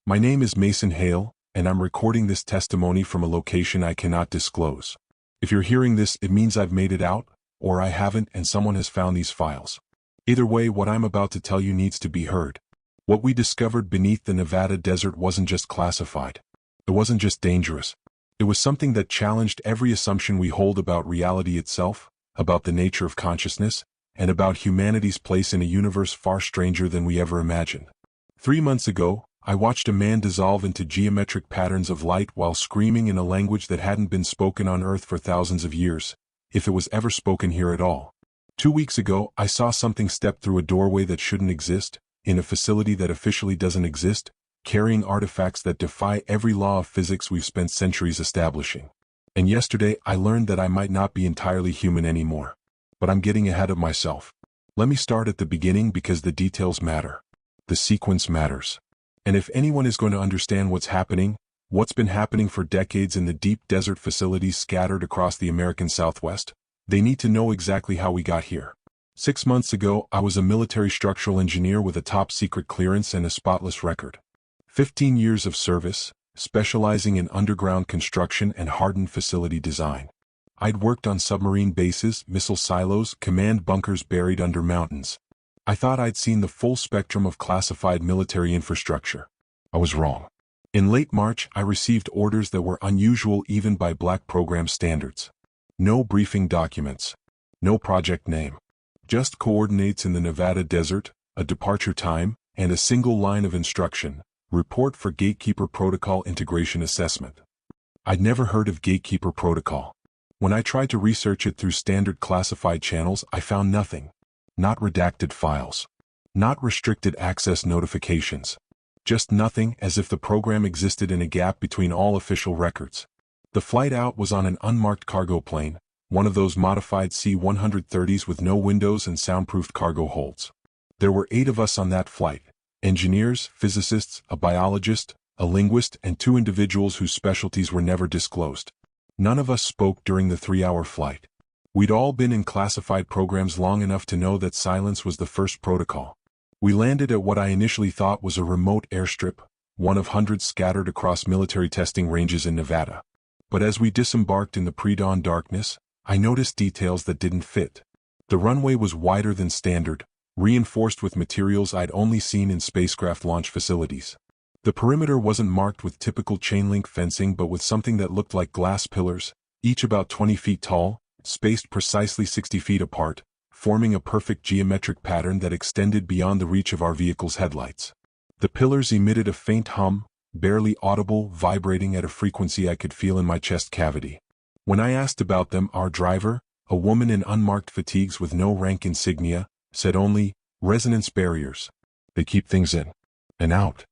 My name is Mason Hale, and I'm recording this testimony from a location I cannot disclose. If you're hearing this, it means I've made it out, or I haven't and someone has found these files. Either way, what I'm about to tell you needs to be heard. What we discovered beneath the Nevada desert wasn't just classified. It wasn't just dangerous. It was something that challenged every assumption we hold about reality itself, about the nature of consciousness, and about humanity's place in a universe far stranger than we ever imagined. 3 months ago, I watched a man dissolve into geometric patterns of light while screaming in a language that hadn't been spoken on Earth for thousands of years, if it was ever spoken here at all. 2 weeks ago, I saw something step through a doorway that shouldn't exist, in a facility that officially doesn't exist, carrying artifacts that defy every law of physics we've spent centuries establishing. And yesterday, I learned that I might not be entirely human anymore. But I'm getting ahead of myself. Let me start at the beginning because the details matter. The sequence matters. And if anyone is going to understand what's been happening for decades in the deep desert facilities scattered across the American Southwest, they need to know exactly how we got here. 6 months ago, I was a military structural engineer with a top-secret clearance and a spotless record. 15 years of service, specializing in underground construction and hardened facility design. I'd worked on submarine bases, missile silos, command bunkers buried under mountains. I thought I'd seen the full spectrum of classified military infrastructure. I was wrong. In late March, I received orders that were unusual even by black program standards. No briefing documents. No project name. Just coordinates in the Nevada desert, a departure time, and a single line of instruction. Report for Gatekeeper Protocol Integration Assessment. I'd never heard of Gatekeeper Protocol. When I tried to research it through standard classified channels, I found nothing. Not redacted files. Not restricted access notifications. Just nothing, as if the program existed in a gap between all official records. The flight out was on an unmarked cargo plane, one of those modified C-130s with no windows and soundproofed cargo holds. There were 8 of us on that flight. Engineers, physicists, a biologist, a linguist, and 2 individuals whose specialties were never disclosed. None of us spoke during the 3-hour flight. We'd all been in classified programs long enough to know that silence was the first protocol. We landed at what I initially thought was a remote airstrip, one of hundreds scattered across military testing ranges in Nevada. But as we disembarked in the pre-dawn darkness, I noticed details that didn't fit. The runway was wider than standard, reinforced with materials I'd only seen in spacecraft launch facilities. The perimeter wasn't marked with typical chain-link fencing but with something that looked like glass pillars, each about 20 feet tall, spaced precisely 60 feet apart, forming a perfect geometric pattern that extended beyond the reach of our vehicle's headlights. The pillars emitted a faint hum, barely audible, vibrating at a frequency I could feel in my chest cavity. When I asked about them, our driver, a woman in unmarked fatigues with no rank insignia, said only, "Resonance barriers. They keep things in and out."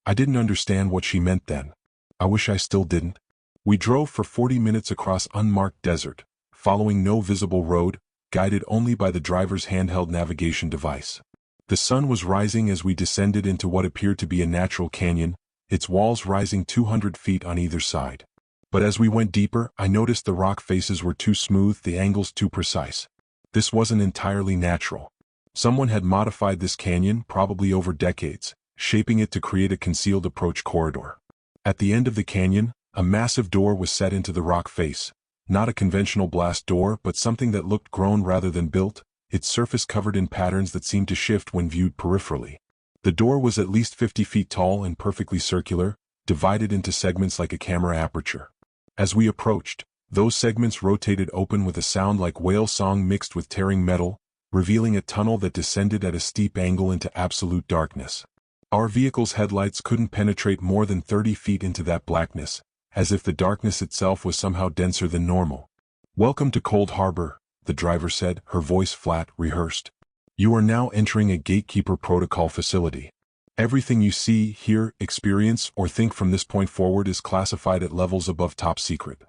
I didn't understand what she meant then. I wish I still didn't. We drove for 40 minutes across unmarked desert, following no visible road, guided only by the driver's handheld navigation device. The sun was rising as we descended into what appeared to be a natural canyon, its walls rising 200 feet on either side. But as we went deeper, I noticed the rock faces were too smooth, the angles too precise. This wasn't entirely natural. Someone had modified this canyon, probably over decades, shaping it to create a concealed approach corridor. At the end of the canyon, a massive door was set into the rock face, not a conventional blast door but something that looked grown rather than built, its surface covered in patterns that seemed to shift when viewed peripherally. The door was at least 50 feet tall and perfectly circular, divided into segments like a camera aperture. As we approached, those segments rotated open with a sound like whale song mixed with tearing metal, revealing a tunnel that descended at a steep angle into absolute darkness. Our vehicle's headlights couldn't penetrate more than 30 feet into that blackness, as if the darkness itself was somehow denser than normal. "Welcome to Cold Harbor," the driver said, her voice flat, rehearsed. "You are now entering a Gatekeeper Protocol facility. Everything you see, hear, experience, or think from this point forward is classified at levels above top secret.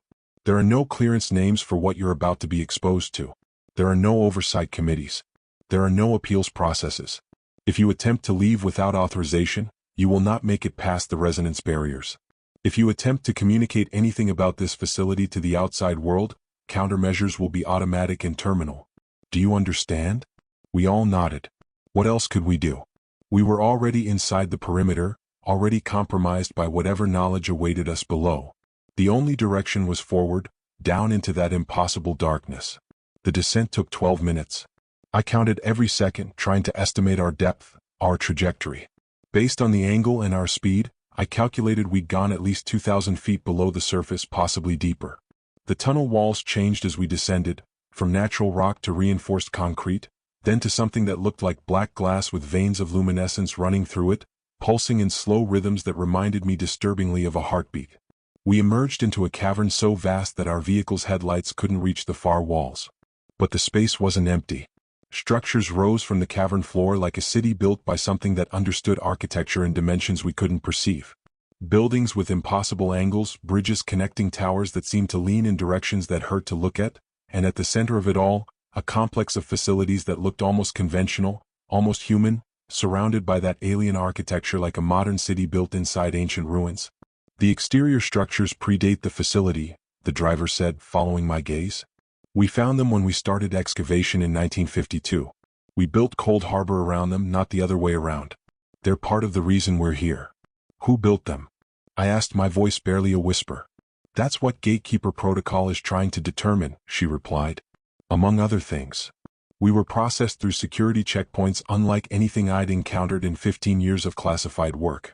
There are no clearance names for what you're about to be exposed to. There are no oversight committees. There are no appeals processes. If you attempt to leave without authorization, you will not make it past the resonance barriers. If you attempt to communicate anything about this facility to the outside world, countermeasures will be automatic and terminal. Do you understand?" We all nodded. What else could we do? We were already inside the perimeter, already compromised by whatever knowledge awaited us below. The only direction was forward, down into that impossible darkness. The descent took 12 minutes. I counted every second, trying to estimate our depth, our trajectory. Based on the angle and our speed, I calculated we'd gone at least 2,000 feet below the surface, possibly deeper. The tunnel walls changed as we descended, from natural rock to reinforced concrete, then to something that looked like black glass with veins of luminescence running through it, pulsing in slow rhythms that reminded me disturbingly of a heartbeat. We emerged into a cavern so vast that our vehicle's headlights couldn't reach the far walls. But the space wasn't empty. Structures rose from the cavern floor like a city built by something that understood architecture in dimensions we couldn't perceive. Buildings with impossible angles, bridges connecting towers that seemed to lean in directions that hurt to look at, and at the center of it all, a complex of facilities that looked almost conventional, almost human, surrounded by that alien architecture like a modern city built inside ancient ruins. The exterior structures predate the facility, the driver said, following my gaze. We found them when we started excavation in 1952. We built Cold Harbor around them, not the other way around. They're part of the reason we're here. Who built them? I asked, my voice barely a whisper. That's what Gatekeeper Protocol is trying to determine, she replied. Among other things. We were processed through security checkpoints unlike anything I'd encountered in 15 years of classified work.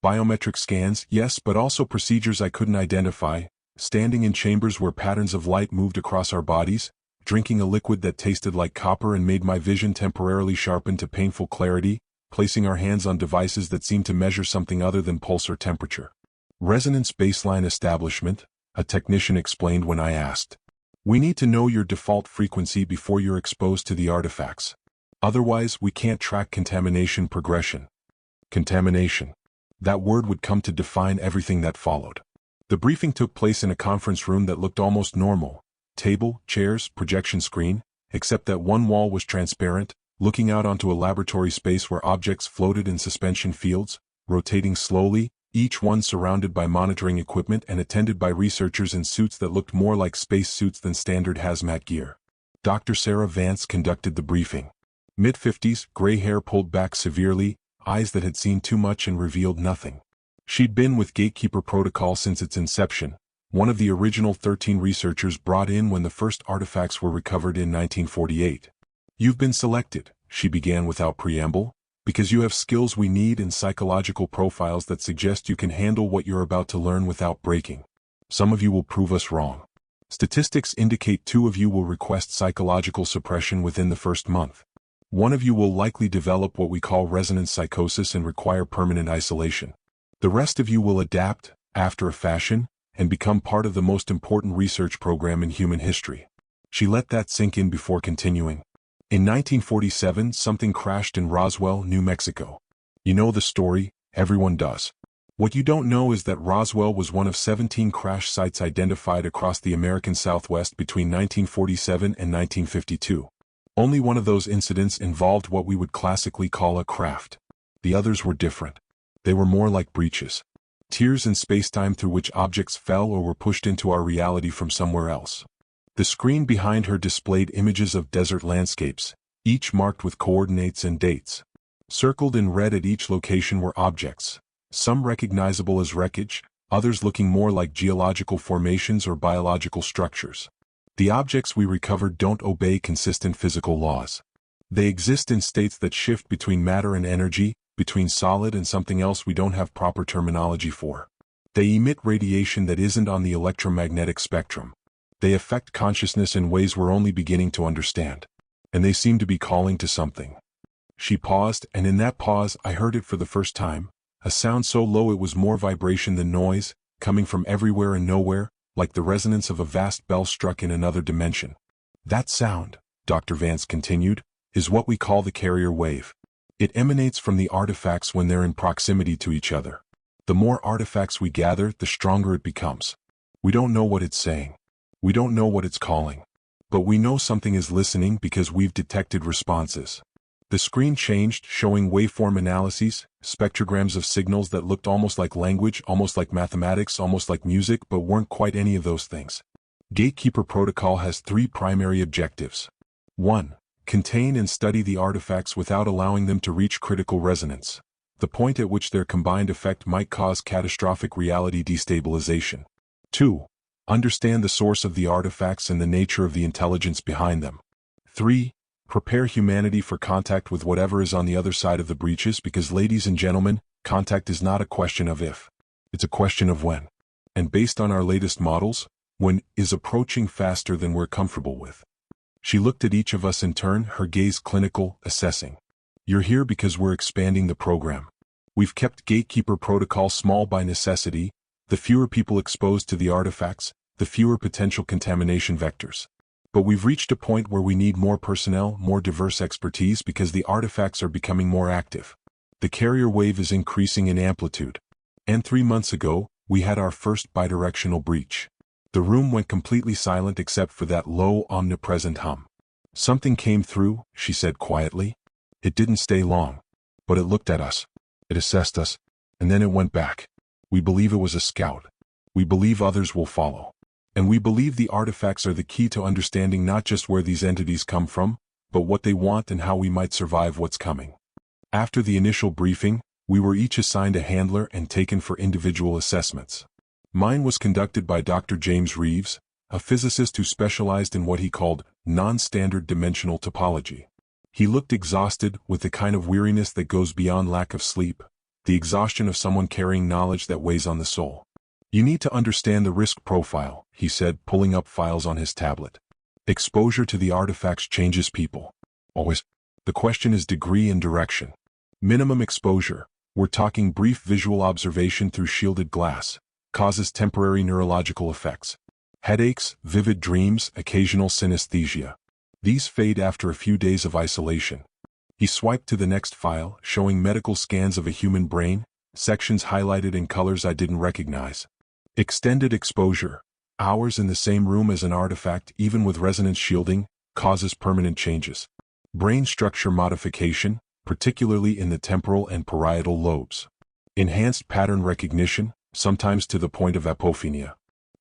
Biometric scans, yes, but also procedures I couldn't identify, standing in chambers where patterns of light moved across our bodies, drinking a liquid that tasted like copper and made my vision temporarily sharpen to painful clarity, placing our hands on devices that seemed to measure something other than pulse or temperature. Resonance baseline establishment, a technician explained when I asked. We need to know your default frequency before you're exposed to the artifacts. Otherwise, we can't track contamination progression. Contamination. That word would come to define everything that followed. The briefing took place in a conference room that looked almost normal. Table, chairs, projection screen, except that one wall was transparent, looking out onto a laboratory space where objects floated in suspension fields, rotating slowly, each one surrounded by monitoring equipment and attended by researchers in suits that looked more like space suits than standard hazmat gear. Dr. Sarah Vance conducted the briefing. Mid-50s, gray hair pulled back severely, eyes that had seen too much and revealed nothing. She'd been with Gatekeeper Protocol since its inception, one of the original 13 researchers brought in when the first artifacts were recovered in 1948. You've been selected, she began without preamble, because you have skills we need and psychological profiles that suggest you can handle what you're about to learn without breaking. Some of you will prove us wrong. Statistics indicate 2 of you will request psychological suppression within the first month. 1 of you will likely develop what we call resonance psychosis and require permanent isolation. The rest of you will adapt, after a fashion, and become part of the most important research program in human history. She let that sink in before continuing. In 1947, something crashed in Roswell, New Mexico. You know the story, everyone does. What you don't know is that Roswell was one of 17 crash sites identified across the American Southwest between 1947 and 1952. Only one of those incidents involved what we would classically call a craft. The others were different. They were more like breaches. Tears in spacetime through which objects fell or were pushed into our reality from somewhere else. The screen behind her displayed images of desert landscapes, each marked with coordinates and dates. Circled in red at each location were objects, some recognizable as wreckage, others looking more like geological formations or biological structures. The objects we recovered don't obey consistent physical laws. They exist in states that shift between matter and energy, between solid and something else we don't have proper terminology for. They emit radiation that isn't on the electromagnetic spectrum. They affect consciousness in ways we're only beginning to understand. And they seem to be calling to something. She paused, and in that pause I heard it for the first time, a sound so low it was more vibration than noise, coming from everywhere and nowhere, like the resonance of a vast bell struck in another dimension. That sound, Dr. Vance continued, is what we call the carrier wave. It emanates from the artifacts when they're in proximity to each other. The more artifacts we gather, the stronger it becomes. We don't know what it's saying. We don't know what it's calling. But we know something is listening because we've detected responses. The screen changed, showing waveform analyses, spectrograms of signals that looked almost like language, almost like mathematics, almost like music, but weren't quite any of those things. Gatekeeper Protocol has 3 primary objectives. 1. Contain and study the artifacts without allowing them to reach critical resonance. the point at which their combined effect might cause catastrophic reality destabilization. 2. Understand the source of the artifacts and the nature of the intelligence behind them. 3. Prepare humanity for contact with whatever is on the other side of the breaches because, ladies and gentlemen, contact is not a question of if. It's a question of when. And based on our latest models, when is approaching faster than we're comfortable with. She looked at each of us in turn, her gaze clinical, assessing. You're here because we're expanding the program. We've kept gatekeeper protocol small by necessity. The fewer people exposed to the artifacts, the fewer potential contamination vectors. But we've reached a point where we need more personnel, more diverse expertise because the artifacts are becoming more active. The carrier wave is increasing in amplitude. And 3 months ago, we had our first bidirectional breach. The room went completely silent except for that low, omnipresent hum. Something came through, she said quietly. It didn't stay long. But it looked at us. It assessed us. And then it went back. We believe it was a scout. We believe others will follow. And we believe the artifacts are the key to understanding not just where these entities come from, but what they want and how we might survive what's coming. After the initial briefing, we were each assigned a handler and taken for individual assessments. Mine was conducted by Dr. James Reeves, a physicist who specialized in what he called non-standard dimensional topology. He looked exhausted, with the kind of weariness that goes beyond lack of sleep, the exhaustion of someone carrying knowledge that weighs on the soul. You need to understand the risk profile, he said, pulling up files on his tablet. Exposure to the artifacts changes people. Always. The question is degree and direction. Minimum exposure, we're talking brief visual observation through shielded glass, causes temporary neurological effects. Headaches, vivid dreams, occasional synesthesia. These fade after a few days of isolation. He swiped to the next file, showing medical scans of a human brain, sections highlighted in colors I didn't recognize. Extended exposure, hours in the same room as an artifact, even with resonance shielding, causes permanent changes. Brain structure modification, particularly in the temporal and parietal lobes. Enhanced pattern recognition, sometimes to the point of apophenia.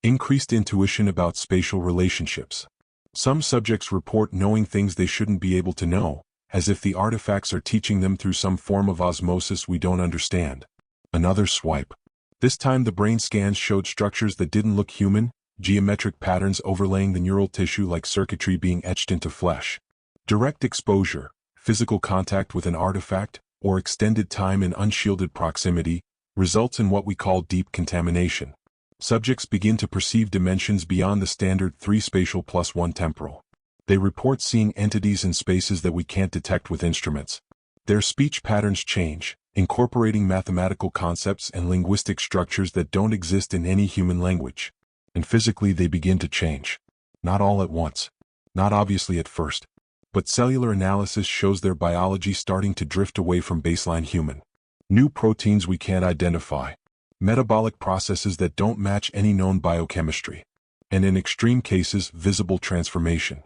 Increased intuition about spatial relationships. Some subjects report knowing things they shouldn't be able to know, as if the artifacts are teaching them through some form of osmosis we don't understand. Another swipe. This time the brain scans showed structures that didn't look human, geometric patterns overlaying the neural tissue like circuitry being etched into flesh. Direct exposure, physical contact with an artifact, or extended time in unshielded proximity, results in what we call deep contamination. Subjects begin to perceive dimensions beyond the standard 3 spatial plus 1 temporal. They report seeing entities in spaces that we can't detect with instruments. Their speech patterns change, incorporating mathematical concepts and linguistic structures that don't exist in any human language. And physically they begin to change. Not all at once. Not obviously at first. But cellular analysis shows their biology starting to drift away from baseline human. New proteins we can't identify. Metabolic processes that don't match any known biochemistry. And in extreme cases, visible transformation.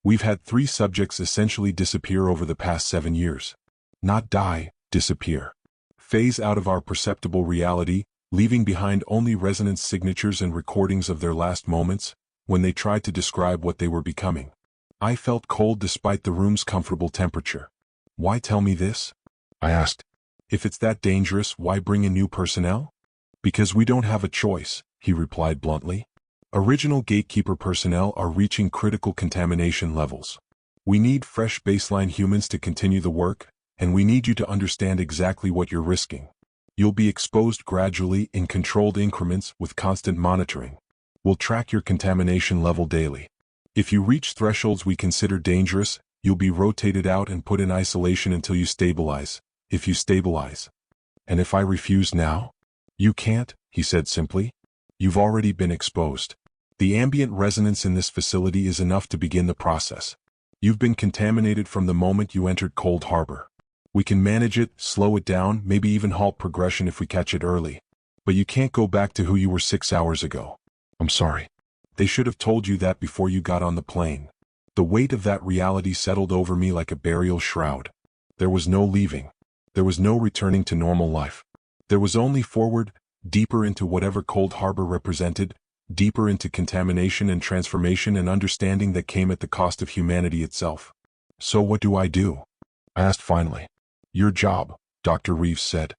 We've had 3 subjects essentially disappear over the past 7 years. Not die, disappear. Phase out of our perceptible reality, leaving behind only resonance signatures and recordings of their last moments, when they tried to describe what they were becoming. I felt cold despite the room's comfortable temperature. Why tell me this? I asked. If it's that dangerous, why bring in new personnel? Because we don't have a choice, he replied bluntly. Original gatekeeper personnel are reaching critical contamination levels. We need fresh baseline humans to continue the work, and we need you to understand exactly what you're risking. You'll be exposed gradually in controlled increments with constant monitoring. We'll track your contamination level daily. If you reach thresholds we consider dangerous, you'll be rotated out and put in isolation until you stabilize, if you stabilize. And if I refuse now? You can't, he said simply. You've already been exposed. The ambient resonance in this facility is enough to begin the process. You've been contaminated from the moment you entered Cold Harbor. We can manage it, slow it down, maybe even halt progression if we catch it early. But you can't go back to who you were 6 hours ago. I'm sorry. They should have told you that before you got on the plane. The weight of that reality settled over me like a burial shroud. There was no leaving. There was no returning to normal life. There was only forward, deeper into whatever Cold Harbor represented, deeper into contamination and transformation and understanding that came at the cost of humanity itself. So what do? I asked finally. Your job, Dr. Reeves said.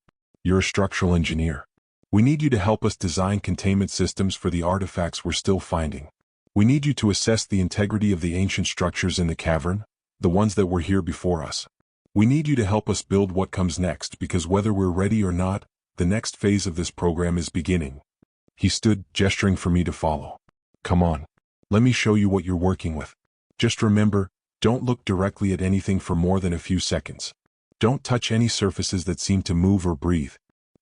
You're a structural engineer. We need you to help us design containment systems for the artifacts we're still finding. We need you to assess the integrity of the ancient structures in the cavern, the ones that were here before us. We need you to help us build what comes next, because whether we're ready or not, the next phase of this program is beginning. He stood, gesturing for me to follow. Come on. Let me show you what you're working with. Just remember, don't look directly at anything for more than a few seconds. Don't touch any surfaces that seem to move or breathe.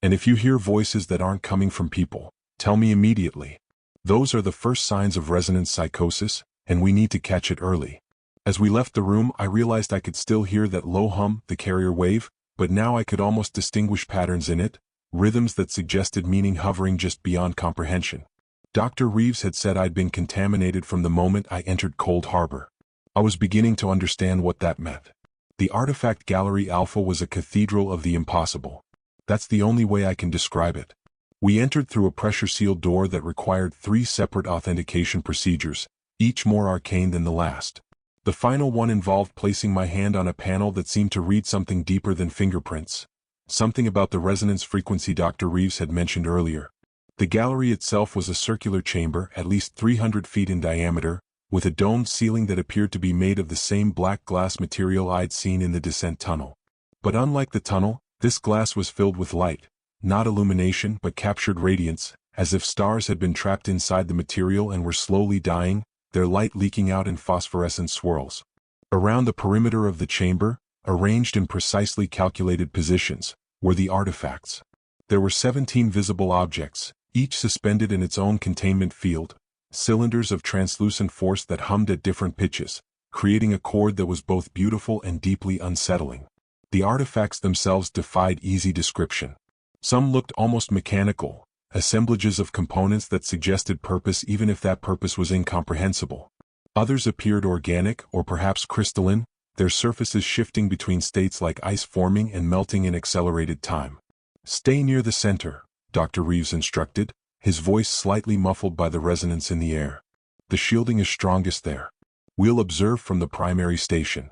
And if you hear voices that aren't coming from people, tell me immediately. Those are the first signs of resonance psychosis, and we need to catch it early. As we left the room, I realized I could still hear that low hum, the carrier wave, but now I could almost distinguish patterns in it, rhythms that suggested meaning hovering just beyond comprehension. Dr. Reeves had said I'd been contaminated from the moment I entered Cold Harbor. I was beginning to understand what that meant. The Artifact Gallery Alpha was a cathedral of the impossible. That's the only way I can describe it. We entered through a pressure-sealed door that required 3 separate authentication procedures, each more arcane than the last. The final one involved placing my hand on a panel that seemed to read something deeper than fingerprints. Something about the resonance frequency Dr. Reeves had mentioned earlier. The gallery itself was a circular chamber, at least 300 feet in diameter, with a domed ceiling that appeared to be made of the same black glass material I'd seen in the descent tunnel. But unlike the tunnel, this glass was filled with light, not illumination but captured radiance, as if stars had been trapped inside the material and were slowly dying, their light leaking out in phosphorescent swirls. Around the perimeter of the chamber, arranged in precisely calculated positions, were the artifacts. There were 17 visible objects, each suspended in its own containment field, cylinders of translucent force that hummed at different pitches, creating a chord that was both beautiful and deeply unsettling. The artifacts themselves defied easy description. Some looked almost mechanical, assemblages of components that suggested purpose even if that purpose was incomprehensible. Others appeared organic or perhaps crystalline, their surfaces shifting between states like ice forming and melting in accelerated time. Stay near the center, Dr. Reeves instructed, his voice slightly muffled by the resonance in the air. The shielding is strongest there. We'll observe from the primary station.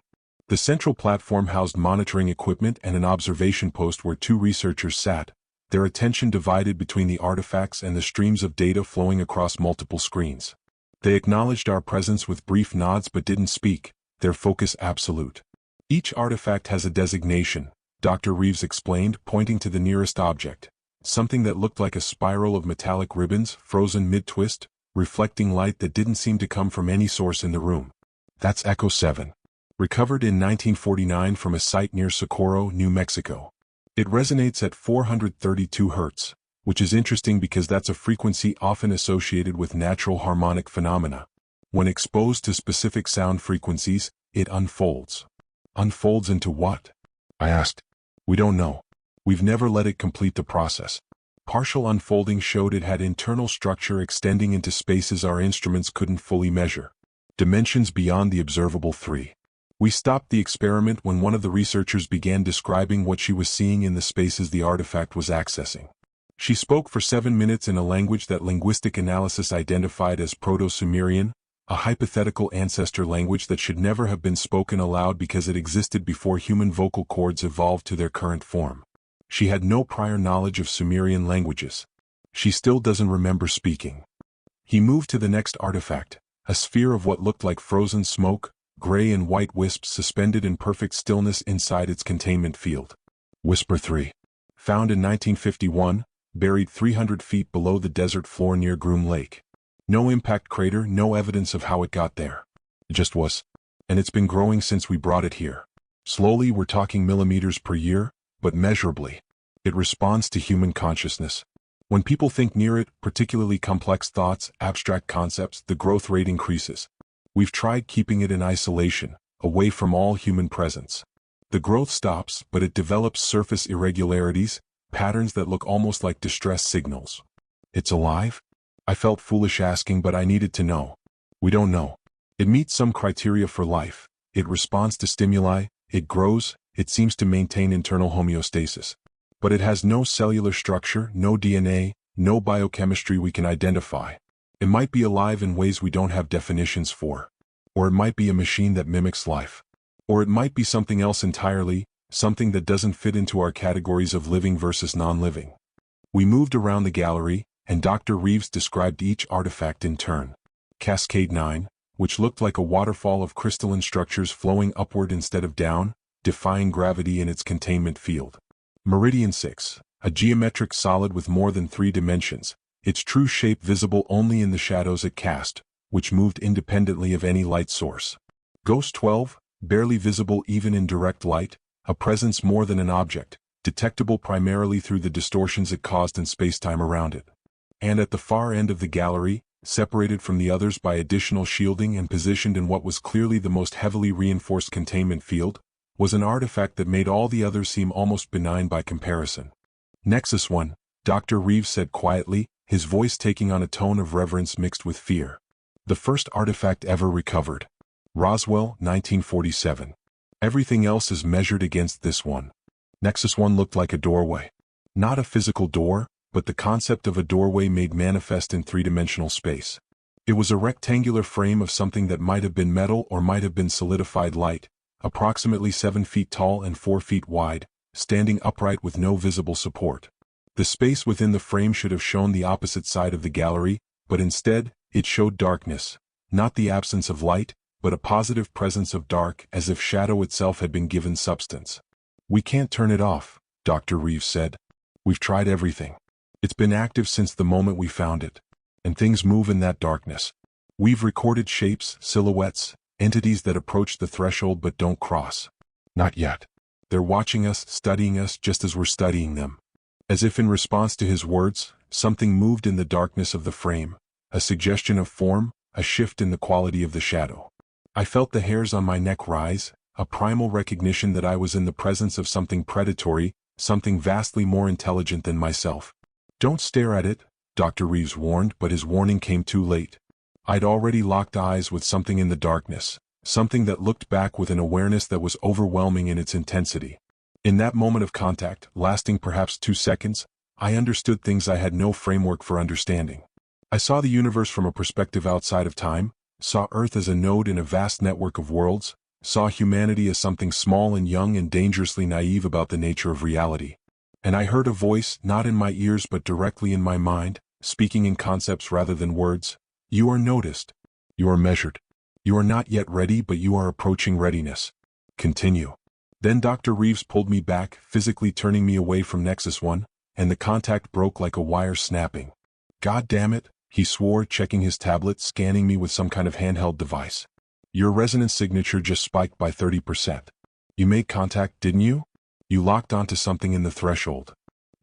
The central platform housed monitoring equipment and an observation post where 2 researchers sat, their attention divided between the artifacts and the streams of data flowing across multiple screens. They acknowledged our presence with brief nods but didn't speak, their focus absolute. Each artifact has a designation, Dr. Reeves explained, pointing to the nearest object. Something that looked like a spiral of metallic ribbons, frozen mid-twist, reflecting light that didn't seem to come from any source in the room. That's Echo 7. Recovered in 1949 from a site near Socorro, New Mexico. It resonates at 432 Hz, which is interesting because that's a frequency often associated with natural harmonic phenomena. When exposed to specific sound frequencies, it unfolds. Unfolds into what? I asked. We don't know. We've never let it complete the process. Partial unfolding showed it had internal structure extending into spaces our instruments couldn't fully measure. Dimensions beyond the observable 3. We stopped the experiment when one of the researchers began describing what she was seeing in the spaces the artifact was accessing. She spoke for 7 minutes in a language that linguistic analysis identified as Proto-Sumerian, a hypothetical ancestor language that should never have been spoken aloud because it existed before human vocal cords evolved to their current form. She had no prior knowledge of Sumerian languages. She still doesn't remember speaking. He moved to the next artifact, a sphere of what looked like frozen smoke, gray and white wisps suspended in perfect stillness inside its containment field. Whisper 3. Found in 1951, buried 300 feet below the desert floor near Groom Lake. No impact crater, no evidence of how it got there. It just was. And it's been growing since we brought it here. Slowly, we're talking millimeters per year, but measurably. It responds to human consciousness. When people think near it, particularly complex thoughts, abstract concepts, the growth rate increases. We've tried keeping it in isolation, away from all human presence. The growth stops, but it develops surface irregularities, patterns that look almost like distress signals. It's alive? I felt foolish asking, but I needed to know. We don't know. It meets some criteria for life. It responds to stimuli, it grows, it seems to maintain internal homeostasis. But it has no cellular structure, no DNA, no biochemistry we can identify. It might be alive in ways we don't have definitions for. Or it might be a machine that mimics life. Or it might be something else entirely, something that doesn't fit into our categories of living versus non-living. We moved around the gallery, and Dr. Reeves described each artifact in turn. Cascade 9, which looked like a waterfall of crystalline structures flowing upward instead of down, defying gravity in its containment field. Meridian 6, a geometric solid with more than 3 dimensions, its true shape visible only in the shadows it cast, which moved independently of any light source. Ghost 12, barely visible even in direct light, a presence more than an object, detectable primarily through the distortions it caused in space-time around it. And at the far end of the gallery, separated from the others by additional shielding and positioned in what was clearly the most heavily reinforced containment field, was an artifact that made all the others seem almost benign by comparison. Nexus 1, Dr. Reeves said quietly, his voice taking on a tone of reverence mixed with fear. The first artifact ever recovered. Roswell, 1947. Everything else is measured against this one. Nexus 1 looked like a doorway. Not a physical door, but the concept of a doorway made manifest in 3-dimensional space. It was a rectangular frame of something that might have been metal or might have been solidified light, approximately 7 feet tall and 4 feet wide, standing upright with no visible support. The space within the frame should have shown the opposite side of the gallery, but instead, it showed darkness, not the absence of light, but a positive presence of dark as if shadow itself had been given substance. "We can't turn it off," Dr. Reeves said. "We've tried everything. It's been active since the moment we found it. And things move in that darkness. We've recorded shapes, silhouettes, entities that approach the threshold but don't cross. Not yet. They're watching us, studying us just as we're studying them." As if in response to his words, something moved in the darkness of the frame, a suggestion of form, a shift in the quality of the shadow. I felt the hairs on my neck rise, a primal recognition that I was in the presence of something predatory, something vastly more intelligent than myself. "Don't stare at it," Dr. Reeves warned, but his warning came too late. I'd already locked eyes with something in the darkness, something that looked back with an awareness that was overwhelming in its intensity. In that moment of contact, lasting perhaps 2 seconds, I understood things I had no framework for understanding. I saw the universe from a perspective outside of time, saw Earth as a node in a vast network of worlds, saw humanity as something small and young and dangerously naive about the nature of reality. And I heard a voice, not in my ears but directly in my mind, speaking in concepts rather than words. "You are noticed. You are measured. You are not yet ready, but you are approaching readiness. Continue." Then Dr. Reeves pulled me back, physically turning me away from Nexus 1, and the contact broke like a wire snapping. "God damn it," he swore, checking his tablet, scanning me with some kind of handheld device. "Your resonance signature just spiked by 30%. You made contact, didn't you? You locked onto something in the threshold."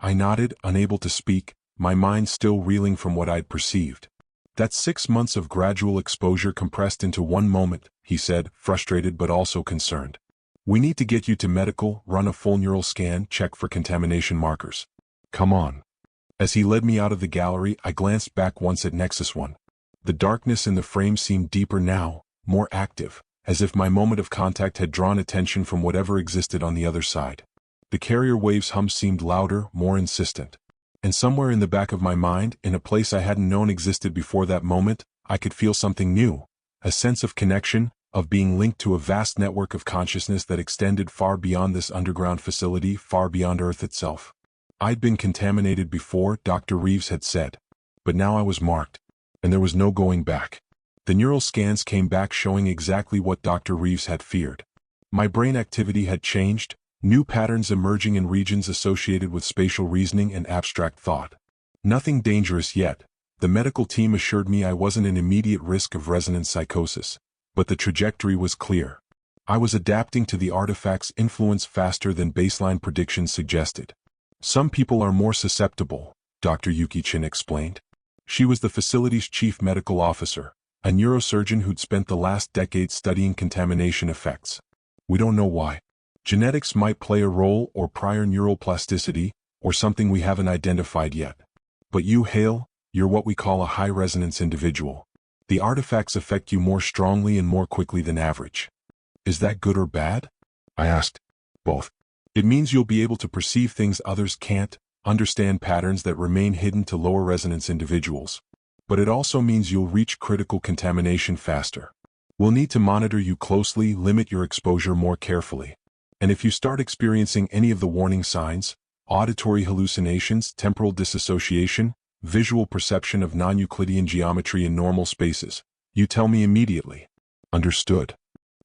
I nodded, unable to speak, my mind still reeling from what I'd perceived. "That's 6 months of gradual exposure compressed into one moment," he said, frustrated but also concerned. "We need to get you to medical, run a full neural scan, check for contamination markers. Come on." As he led me out of the gallery, I glanced back once at Nexus 1. The darkness in the frame seemed deeper now, more active, as if my moment of contact had drawn attention from whatever existed on the other side. The carrier wave's hum seemed louder, more insistent. And somewhere in the back of my mind, in a place I hadn't known existed before that moment, I could feel something new, a sense of connection, of being linked to a vast network of consciousness that extended far beyond this underground facility, far beyond Earth itself. I'd been contaminated before, Dr. Reeves had said. But now I was marked, and there was no going back. The neural scans came back showing exactly what Dr. Reeves had feared. My brain activity had changed, new patterns emerging in regions associated with spatial reasoning and abstract thought. Nothing dangerous yet. The medical team assured me I wasn't in immediate risk of resonance psychosis, but the trajectory was clear. I was adapting to the artifact's influence faster than baseline predictions suggested. "Some people are more susceptible," Dr. Yuki Chin explained. She was the facility's chief medical officer, a neurosurgeon who'd spent the last decade studying contamination effects. "We don't know why. Genetics might play a role, or prior neural plasticity, or something we haven't identified yet. But you, Hale, you're what we call a high-resonance individual. The artifacts affect you more strongly and more quickly than average." "Is that good or bad?" I asked. "Both. It means you'll be able to perceive things others can't, understand patterns that remain hidden to lower-resonance individuals. But it also means you'll reach critical contamination faster. We'll need to monitor you closely, limit your exposure more carefully." And if you start experiencing any of the warning signs, auditory hallucinations, temporal disassociation, visual perception of non-Euclidean geometry in normal spaces, you tell me immediately. Understood.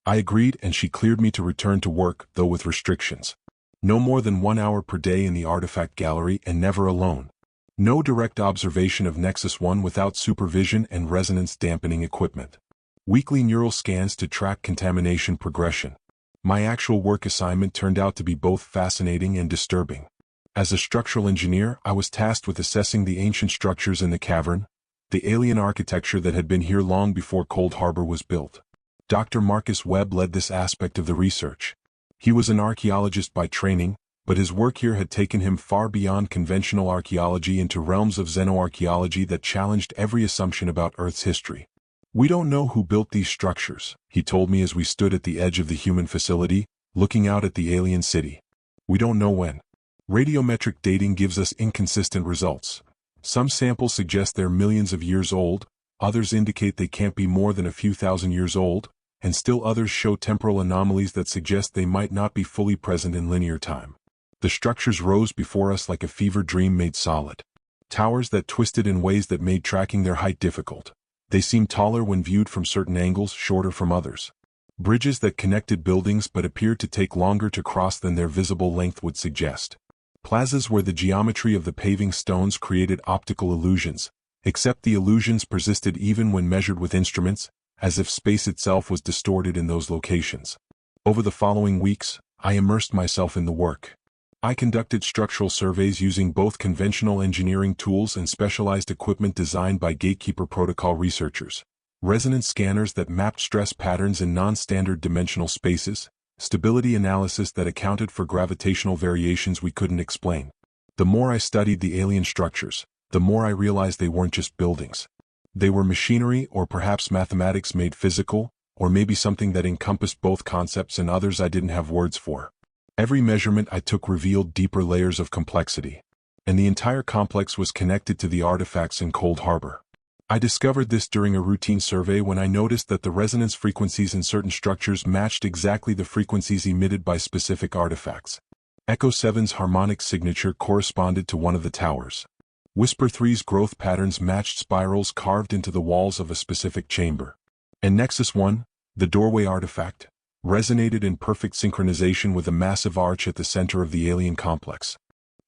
I agreed, and she cleared me to return to work, though with restrictions. No more than 1 hour per day in the artifact gallery, and never alone. No direct observation of Nexus 1 without supervision and resonance dampening equipment. Weekly neural scans to track contamination progression. My actual work assignment turned out to be both fascinating and disturbing. As a structural engineer, I was tasked with assessing the ancient structures in the cavern, the alien architecture that had been here long before Cold Harbor was built. Dr. Marcus Webb led this aspect of the research. He was an archaeologist by training, but his work here had taken him far beyond conventional archaeology into realms of xenoarchaeology that challenged every assumption about Earth's history. "We don't know who built these structures," he told me as we stood at the edge of the human facility, looking out at the alien city. "We don't know when. Radiometric dating gives us inconsistent results. Some samples suggest they're millions of years old, others indicate they can't be more than a few thousand years old, and still others show temporal anomalies that suggest they might not be fully present in linear time. The structures rose before us like a fever dream made solid. Towers that twisted in ways that made tracking their height difficult. They seemed taller when viewed from certain angles, shorter from others. Bridges that connected buildings but appeared to take longer to cross than their visible length would suggest. Plazas where the geometry of the paving stones created optical illusions, except the illusions persisted even when measured with instruments, as if space itself was distorted in those locations. Over the following weeks, I immersed myself in the work. I conducted structural surveys using both conventional engineering tools and specialized equipment designed by Gatekeeper Protocol researchers. Resonance scanners that mapped stress patterns in non-standard dimensional spaces, stability analysis that accounted for gravitational variations we couldn't explain. The more I studied the alien structures, the more I realized they weren't just buildings. They were machinery, or perhaps mathematics made physical, or maybe something that encompassed both concepts and others I didn't have words for. Every measurement I took revealed deeper layers of complexity, and the entire complex was connected to the artifacts in Cold Harbor. I discovered this during a routine survey when I noticed that the resonance frequencies in certain structures matched exactly the frequencies emitted by specific artifacts. Echo 7's harmonic signature corresponded to one of the towers. Whisper 3's growth patterns matched spirals carved into the walls of a specific chamber. And Nexus 1, the doorway artifact, resonated in perfect synchronization with a massive arch at the center of the alien complex.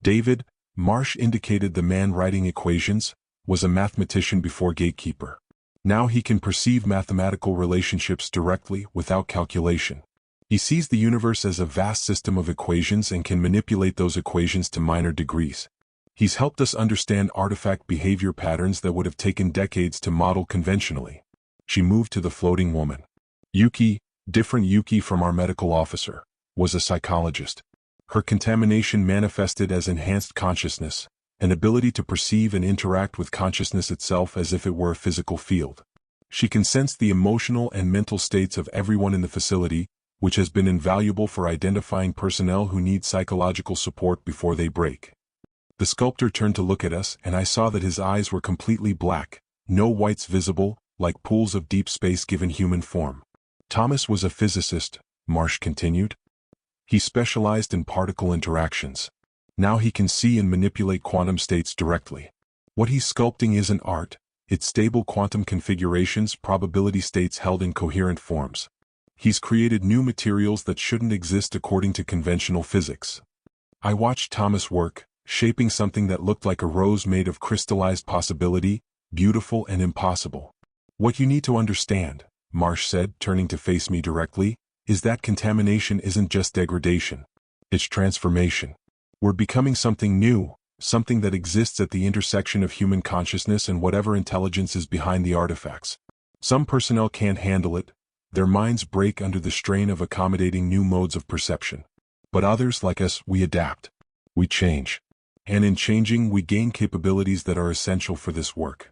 David, Marsh indicated the man writing equations, was a mathematician before Gatekeeper. Now he can perceive mathematical relationships directly, without calculation. He sees the universe as a vast system of equations and can manipulate those equations to minor degrees. He's helped us understand artifact behavior patterns that would have taken decades to model conventionally. She moved to the floating woman. Yuki, different Yuki from our medical officer, was a psychologist. Her contamination manifested as enhanced consciousness, an ability to perceive and interact with consciousness itself as if it were a physical field. She can sense the emotional and mental states of everyone in the facility, which has been invaluable for identifying personnel who need psychological support before they break. The sculptor turned to look at us, and I saw that his eyes were completely black, no whites visible, like pools of deep space given human form. Thomas was a physicist, Marsh continued. He specialized in particle interactions. Now he can see and manipulate quantum states directly. What he's sculpting isn't art, it's stable quantum configurations, probability states held in coherent forms. He's created new materials that shouldn't exist according to conventional physics. I watched Thomas work, shaping something that looked like a rose made of crystallized possibility, beautiful and impossible. What you need to understand, Marsh said, turning to face me directly, is that contamination isn't just degradation. It's transformation. We're becoming something new, something that exists at the intersection of human consciousness and whatever intelligence is behind the artifacts. Some personnel can't handle it. Their minds break under the strain of accommodating new modes of perception. But others, like us, we adapt. We change. And in changing, we gain capabilities that are essential for this work.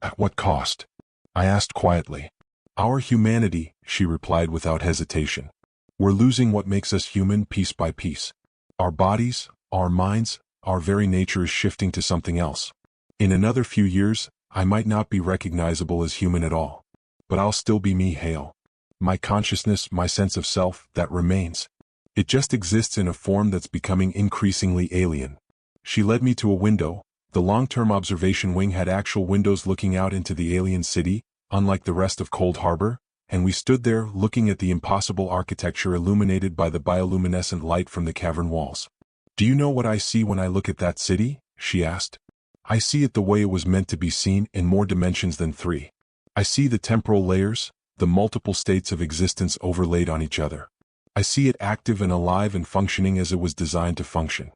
At what cost? I asked quietly. Our humanity, she replied without hesitation. We're losing what makes us human piece by piece. Our bodies, our minds, our very nature is shifting to something else. In another few years, I might not be recognizable as human at all. But I'll still be me, Hale. My consciousness, my sense of self, that remains. It just exists in a form that's becoming increasingly alien. She led me to a window. The long-term observation wing had actual windows looking out into the alien city, unlike the rest of Cold Harbor, and we stood there looking at the impossible architecture illuminated by the bioluminescent light from the cavern walls. "Do you know what I see when I look at that city?" she asked. "I see it the way it was meant to be seen, in more dimensions than 3. I see the temporal layers, the multiple states of existence overlaid on each other. I see it active and alive and functioning as it was designed to function.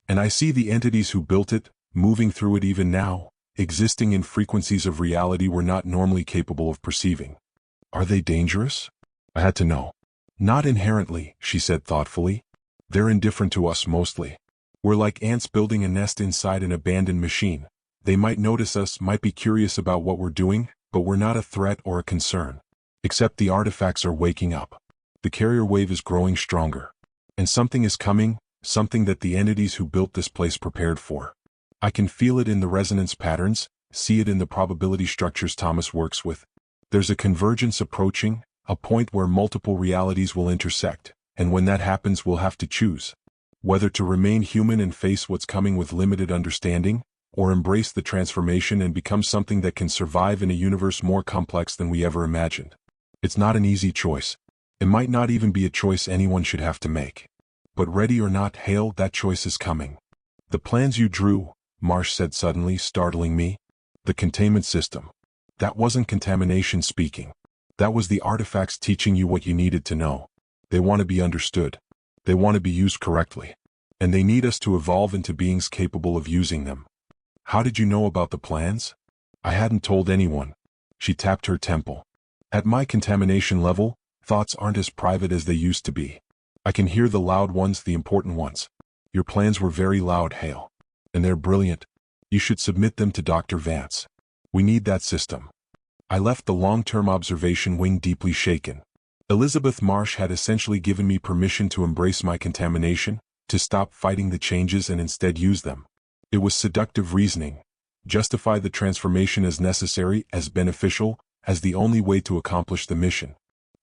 And I see the entities who built it, moving through it even now, existing in frequencies of reality we're not normally capable of perceiving. Are they dangerous?" I had to know. "Not inherently," she said thoughtfully. "They're indifferent to us mostly. We're like ants building a nest inside an abandoned machine. They might notice us, might be curious about what we're doing, but we're not a threat or a concern. Except the artifacts are waking up. The carrier wave is growing stronger. And something is coming, something that the entities who built this place prepared for. I can feel it in the resonance patterns, see it in the probability structures Thomas works with. There's a convergence approaching, a point where multiple realities will intersect, and when that happens we'll have to choose. Whether to remain human and face what's coming with limited understanding, or embrace the transformation and become something that can survive in a universe more complex than we ever imagined. It's not an easy choice. It might not even be a choice anyone should have to make. But ready or not, Hale, that choice is coming. The plans you drew," Marsh said suddenly, startling me. "The containment system. That wasn't contamination speaking. That was the artifacts teaching you what you needed to know. They want to be understood. They want to be used correctly. And they need us to evolve into beings capable of using them." "How did you know about the plans?" "I hadn't told anyone." She tapped her temple. "At my contamination level, thoughts aren't as private as they used to be. I can hear the loud ones, the important ones. Your plans were very loud, Hale. And they're brilliant. You should submit them to Dr. Vance. We need that system." I left the long-term observation wing deeply shaken. Elizabeth Marsh had essentially given me permission to embrace my contamination, to stop fighting the changes and instead use them. It was seductive reasoning. Justify the transformation as necessary, as beneficial, as the only way to accomplish the mission.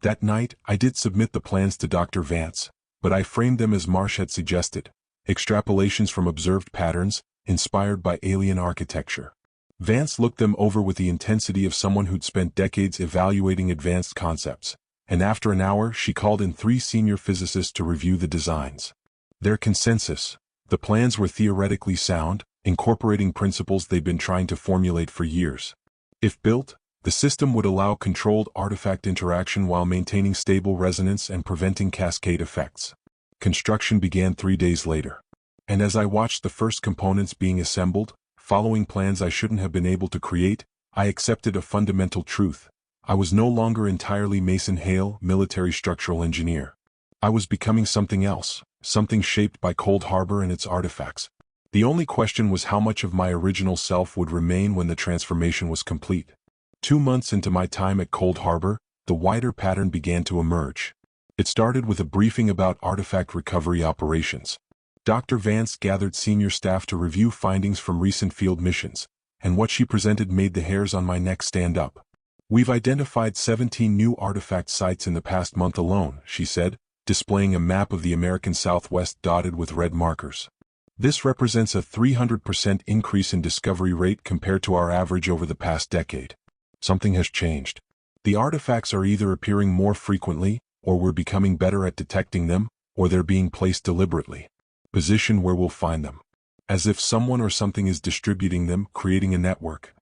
That night, I did submit the plans to Dr. Vance, but I framed them as Marsh had suggested, extrapolations from observed patterns, inspired by alien architecture. Vance looked them over with the intensity of someone who'd spent decades evaluating advanced concepts, and after an hour she called in 3 senior physicists to review the designs. Their consensus: the plans were theoretically sound, incorporating principles they'd been trying to formulate for years. If built, the system would allow controlled artifact interaction while maintaining stable resonance and preventing cascade effects. Construction began 3 days later. And as I watched the first components being assembled, following plans I shouldn't have been able to create, I accepted a fundamental truth. I was no longer entirely Mason Hale, military structural engineer. I was becoming something else, something shaped by Cold Harbor and its artifacts. The only question was how much of my original self would remain when the transformation was complete. 2 months into my time at Cold Harbor, the wider pattern began to emerge. It started with a briefing about artifact recovery operations. Dr. Vance gathered senior staff to review findings from recent field missions, and what she presented made the hairs on my neck stand up. "We've identified 17 new artifact sites in the past month alone," she said, displaying a map of the American Southwest dotted with red markers. "This represents a 300% increase in discovery rate compared to our average over the past decade. Something has changed. The artifacts are either appearing more frequently, or we're becoming better at detecting them, or they're being placed deliberately. Position where we'll find them. As if someone or something is distributing them, creating a network."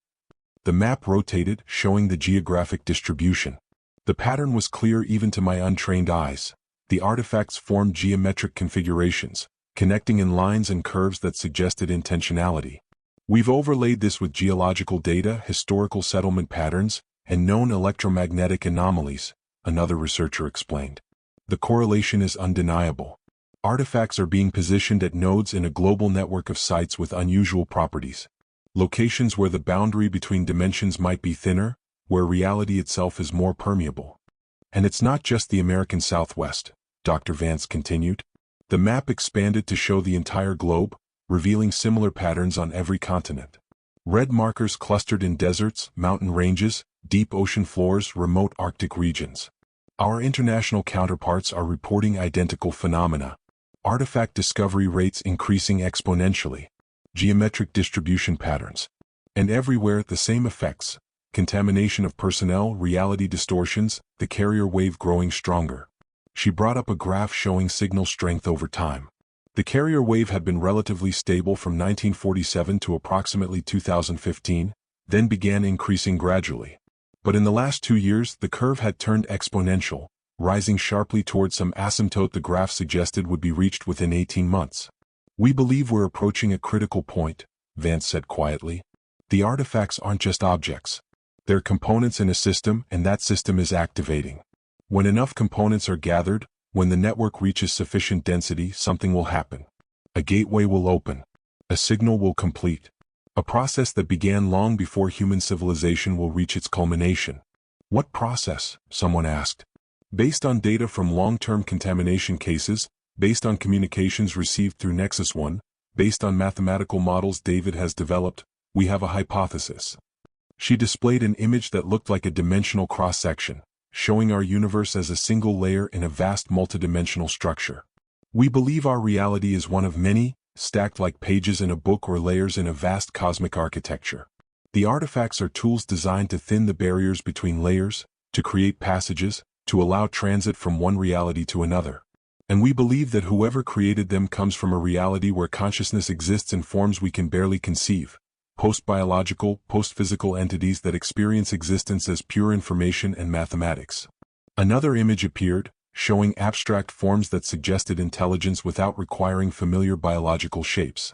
The map rotated, showing the geographic distribution. The pattern was clear even to my untrained eyes. The artifacts formed geometric configurations, connecting in lines and curves that suggested intentionality. "We've overlaid this with geological data, historical settlement patterns, and known electromagnetic anomalies," another researcher explained. "The correlation is undeniable. Artifacts are being positioned at nodes in a global network of sites with unusual properties. Locations where the boundary between dimensions might be thinner, where reality itself is more permeable. And it's not just the American Southwest," Dr. Vance continued. The map expanded to show the entire globe, revealing similar patterns on every continent. Red markers clustered in deserts, mountain ranges, deep ocean floors, remote Arctic regions. Our international counterparts are reporting identical phenomena. Artifact discovery rates increasing exponentially. Geometric distribution patterns. And everywhere the same effects. Contamination of personnel, reality distortions, the carrier wave growing stronger. She brought up a graph showing signal strength over time. The carrier wave had been relatively stable from 1947 to approximately 2015, then began increasing gradually. But in the last 2 years, the curve had turned exponential, rising sharply towards some asymptote the graph suggested would be reached within 18 months. We believe we're approaching a critical point, Vance said quietly. The artifacts aren't just objects. They're components in a system, and that system is activating. When enough components are gathered, when the network reaches sufficient density, something will happen. A gateway will open. A signal will complete. A process that began long before human civilization will reach its culmination. What process? Someone asked. Based on data from long-term contamination cases, based on communications received through Nexus 1, based on mathematical models David has developed, we have a hypothesis. She displayed an image that looked like a dimensional cross-section, showing our universe as a single layer in a vast multidimensional structure. We believe our reality is one of many, stacked like pages in a book or layers in a vast cosmic architecture. The artifacts are tools designed to thin the barriers between layers, to create passages, to allow transit from one reality to another. And we believe that whoever created them comes from a reality where consciousness exists in forms we can barely conceive, post-biological, post-physical entities that experience existence as pure information and mathematics. Another image appeared, showing abstract forms that suggested intelligence without requiring familiar biological shapes.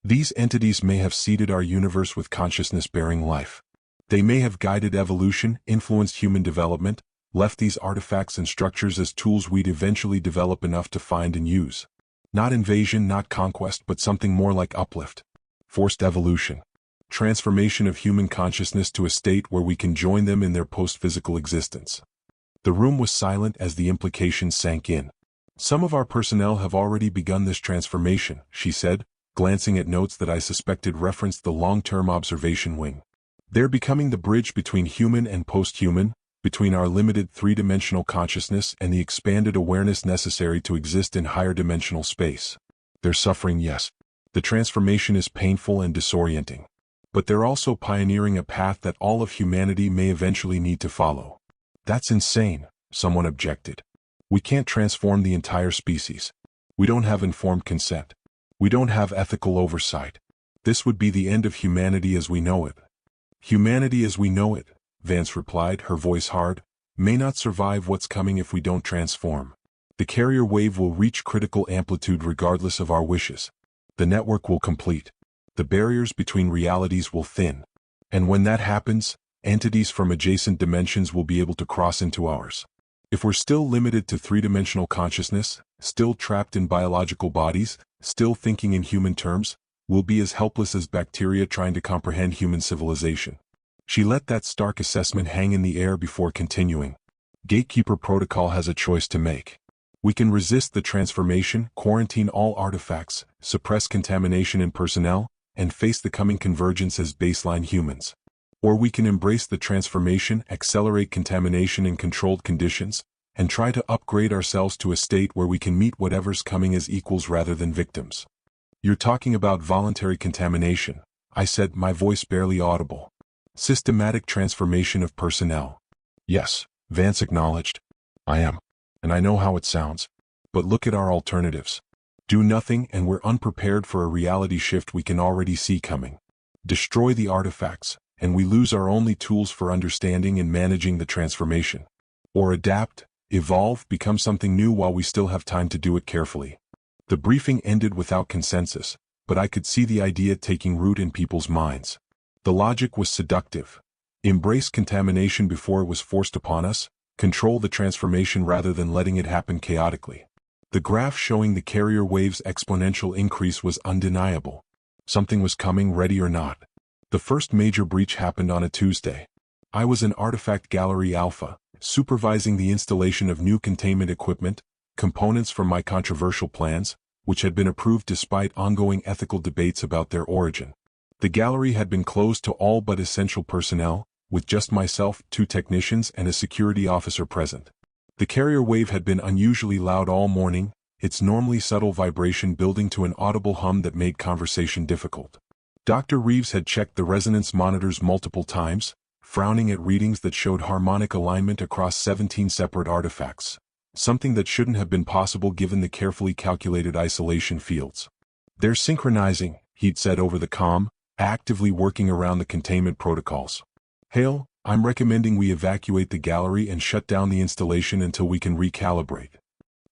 These entities may have seeded our universe with consciousness-bearing life. They may have guided evolution, influenced human development, left these artifacts and structures as tools we'd eventually develop enough to find and use. Not invasion, not conquest, but something more like uplift. Forced evolution. Transformation of human consciousness to a state where we can join them in their post-physical existence. The room was silent as the implications sank in. Some of our personnel have already begun this transformation, she said, glancing at notes that I suspected referenced the long-term observation wing. They're becoming the bridge between human and post-human, between our limited three-dimensional consciousness and the expanded awareness necessary to exist in higher dimensional space. They're suffering, yes. The transformation is painful and disorienting. But they're also pioneering a path that all of humanity may eventually need to follow. That's insane, someone objected. We can't transform the entire species. We don't have informed consent. We don't have ethical oversight. This would be the end of humanity as we know it. Humanity as we know it, Vance replied, her voice hard, may not survive what's coming if we don't transform. The carrier wave will reach critical amplitude regardless of our wishes. The network will complete. The barriers between realities will thin. And when that happens, entities from adjacent dimensions will be able to cross into ours. If we're still limited to three-dimensional consciousness, still trapped in biological bodies, still thinking in human terms, we'll be as helpless as bacteria trying to comprehend human civilization. She let that stark assessment hang in the air before continuing. Gatekeeper Protocol has a choice to make. We can resist the transformation, quarantine all artifacts, suppress contamination in personnel, and face the coming convergence as baseline humans. Or we can embrace the transformation, accelerate contamination in controlled conditions, and try to upgrade ourselves to a state where we can meet whatever's coming as equals rather than victims. You're talking about voluntary contamination, I said, my voice barely audible. Systematic transformation of personnel. Yes, Vance acknowledged. I am. And I know how it sounds. But look at our alternatives. Do nothing and we're unprepared for a reality shift we can already see coming. Destroy the artifacts, and we lose our only tools for understanding and managing the transformation. Or adapt, evolve, become something new while we still have time to do it carefully. The briefing ended without consensus, but I could see the idea taking root in people's minds. The logic was seductive. Embrace contamination before it was forced upon us, control the transformation rather than letting it happen chaotically. The graph showing the carrier wave's exponential increase was undeniable. Something was coming, ready or not. The first major breach happened on a Tuesday. I was in Artifact Gallery Alpha, supervising the installation of new containment equipment, components from my controversial plans, which had been approved despite ongoing ethical debates about their origin. The gallery had been closed to all but essential personnel, with just myself, 2 technicians and a security officer present. The carrier wave had been unusually loud all morning, its normally subtle vibration building to an audible hum that made conversation difficult. Dr. Reeves had checked the resonance monitors multiple times, frowning at readings that showed harmonic alignment across 17 separate artifacts, something that shouldn't have been possible given the carefully calculated isolation fields. "They're synchronizing," he'd said over the comm, actively working around the containment protocols. "Hale, I'm recommending we evacuate the gallery and shut down the installation until we can recalibrate."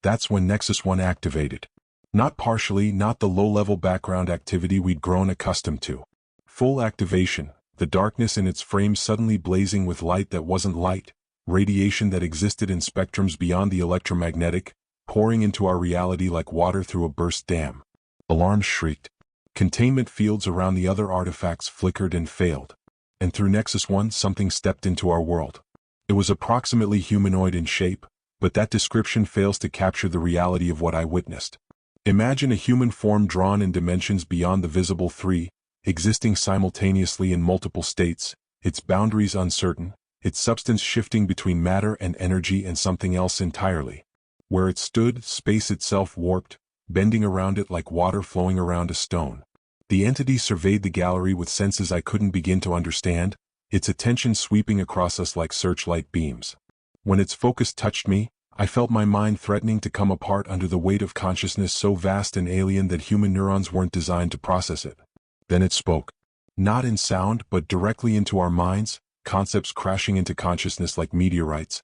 That's when Nexus 1 activated. Not partially, not the low-level background activity we'd grown accustomed to. Full activation, the darkness in its frame suddenly blazing with light that wasn't light, radiation that existed in spectrums beyond the electromagnetic, pouring into our reality like water through a burst dam. Alarms shrieked. Containment fields around the other artifacts flickered and failed. And through Nexus 1 something stepped into our world. It was approximately humanoid in shape, but that description fails to capture the reality of what I witnessed. Imagine a human form drawn in dimensions beyond the visible three, existing simultaneously in multiple states, its boundaries uncertain, its substance shifting between matter and energy and something else entirely. Where it stood, space itself warped, bending around it like water flowing around a stone. The entity surveyed the gallery with senses I couldn't begin to understand, its attention sweeping across us like searchlight beams. When its focus touched me, I felt my mind threatening to come apart under the weight of consciousness so vast and alien that human neurons weren't designed to process it. Then it spoke. Not in sound, but directly into our minds, concepts crashing into consciousness like meteorites.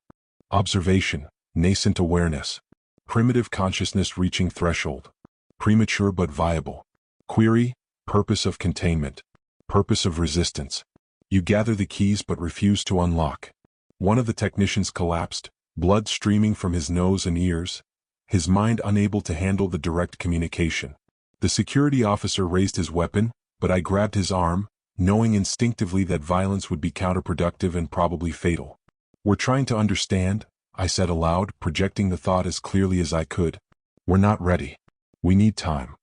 Observation, nascent awareness. Primitive consciousness reaching threshold. Premature but viable. Query, purpose of containment. Purpose of resistance. You gather the keys but refuse to unlock. One of the technicians collapsed, blood streaming from his nose and ears, his mind unable to handle the direct communication. The security officer raised his weapon, but I grabbed his arm, knowing instinctively that violence would be counterproductive and probably fatal. "We're trying to understand," I said aloud, projecting the thought as clearly as I could. "We're not ready. We need time."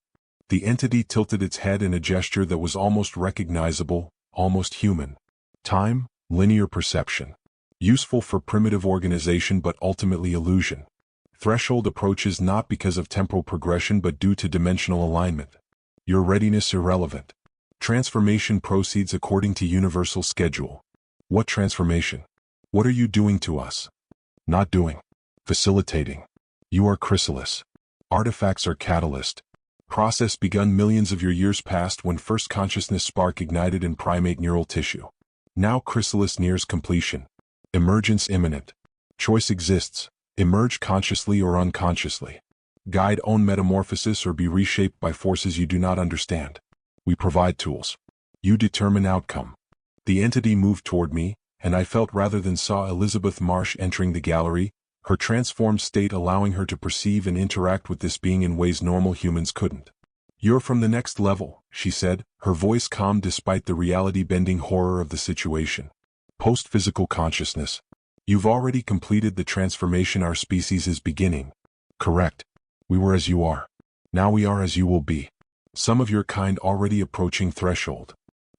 The entity tilted its head in a gesture that was almost recognizable, almost human. Time, linear perception. Useful for primitive organization but ultimately illusion. Threshold approaches not because of temporal progression but due to dimensional alignment. Your readiness irrelevant. Transformation proceeds according to universal schedule. What transformation? What are you doing to us? Not doing. Facilitating. You are chrysalis. Artifacts are catalyst. Process begun millions of your years past when first consciousness spark ignited in primate neural tissue. Now chrysalis nears completion. Emergence imminent. Choice exists. Emerge consciously or unconsciously. Guide own metamorphosis or be reshaped by forces you do not understand. We provide tools. You determine outcome. The entity moved toward me, and I felt rather than saw Elizabeth Marsh entering the gallery, her transformed state allowing her to perceive and interact with this being in ways normal humans couldn't. "You're from the next level," she said, her voice calm despite the reality-bending horror of the situation. "Post-physical consciousness. You've already completed the transformation our species is beginning." "Correct. We were as you are. Now we are as you will be. Some of your kind already approaching threshold."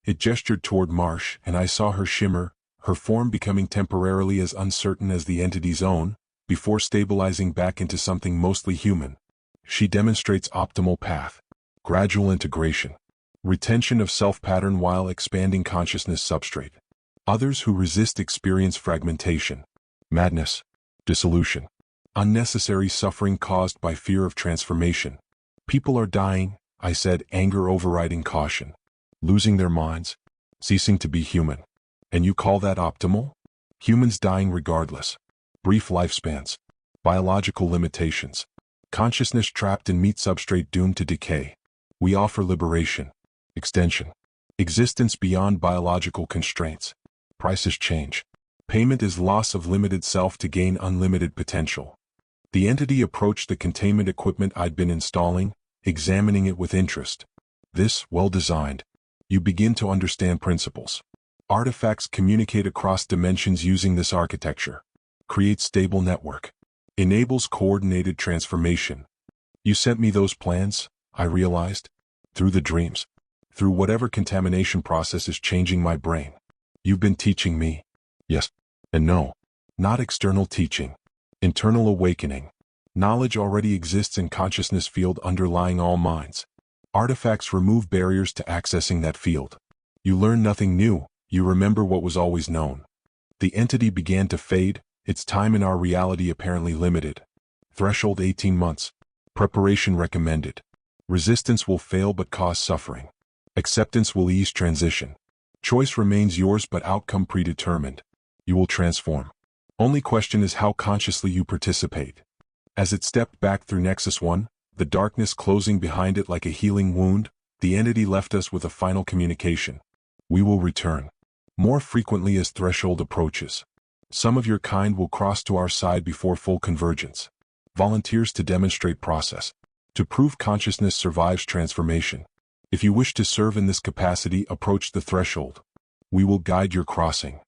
It gestured toward Marsh, and I saw her shimmer, her form becoming temporarily as uncertain as the entity's own, before stabilizing back into something mostly human. She demonstrates optimal path. Gradual integration. Retention of self-pattern while expanding consciousness substrate. Others who resist experience fragmentation. Madness. Dissolution. Unnecessary suffering caused by fear of transformation. "People are dying," I said, anger overriding caution. "Losing their minds. Ceasing to be human. And you call that optimal? Humans dying regardless. Brief lifespans. Biological limitations. Consciousness trapped in meat substrate doomed to decay. We offer liberation. Extension. Existence beyond biological constraints. Prices change. Payment is loss of limited self to gain unlimited potential." The entity approached the containment equipment I'd been installing, examining it with interest. "This, well designed. You begin to understand principles. Artifacts communicate across dimensions using this architecture. Creates stable network. Enables coordinated transformation." "You sent me those plans," I realized. "Through the dreams. Through whatever contamination process is changing my brain. You've been teaching me." "Yes. And no. Not external teaching. Internal awakening. Knowledge already exists in consciousness field underlying all minds. Artifacts remove barriers to accessing that field. You learn nothing new, you remember what was always known. The entity began to fade, its time in our reality apparently limited. Threshold 18 months. Preparation recommended. Resistance will fail but cause suffering. Acceptance will ease transition. Choice remains yours but outcome predetermined. You will transform. Only question is how consciously you participate. As it stepped back through Nexus 1, the darkness closing behind it like a healing wound, the entity left us with a final communication. We will return. More frequently as threshold approaches. Some of your kind will cross to our side before full convergence. Volunteers to demonstrate process. To prove consciousness survives transformation. If you wish to serve in this capacity, approach the threshold. We will guide your crossing.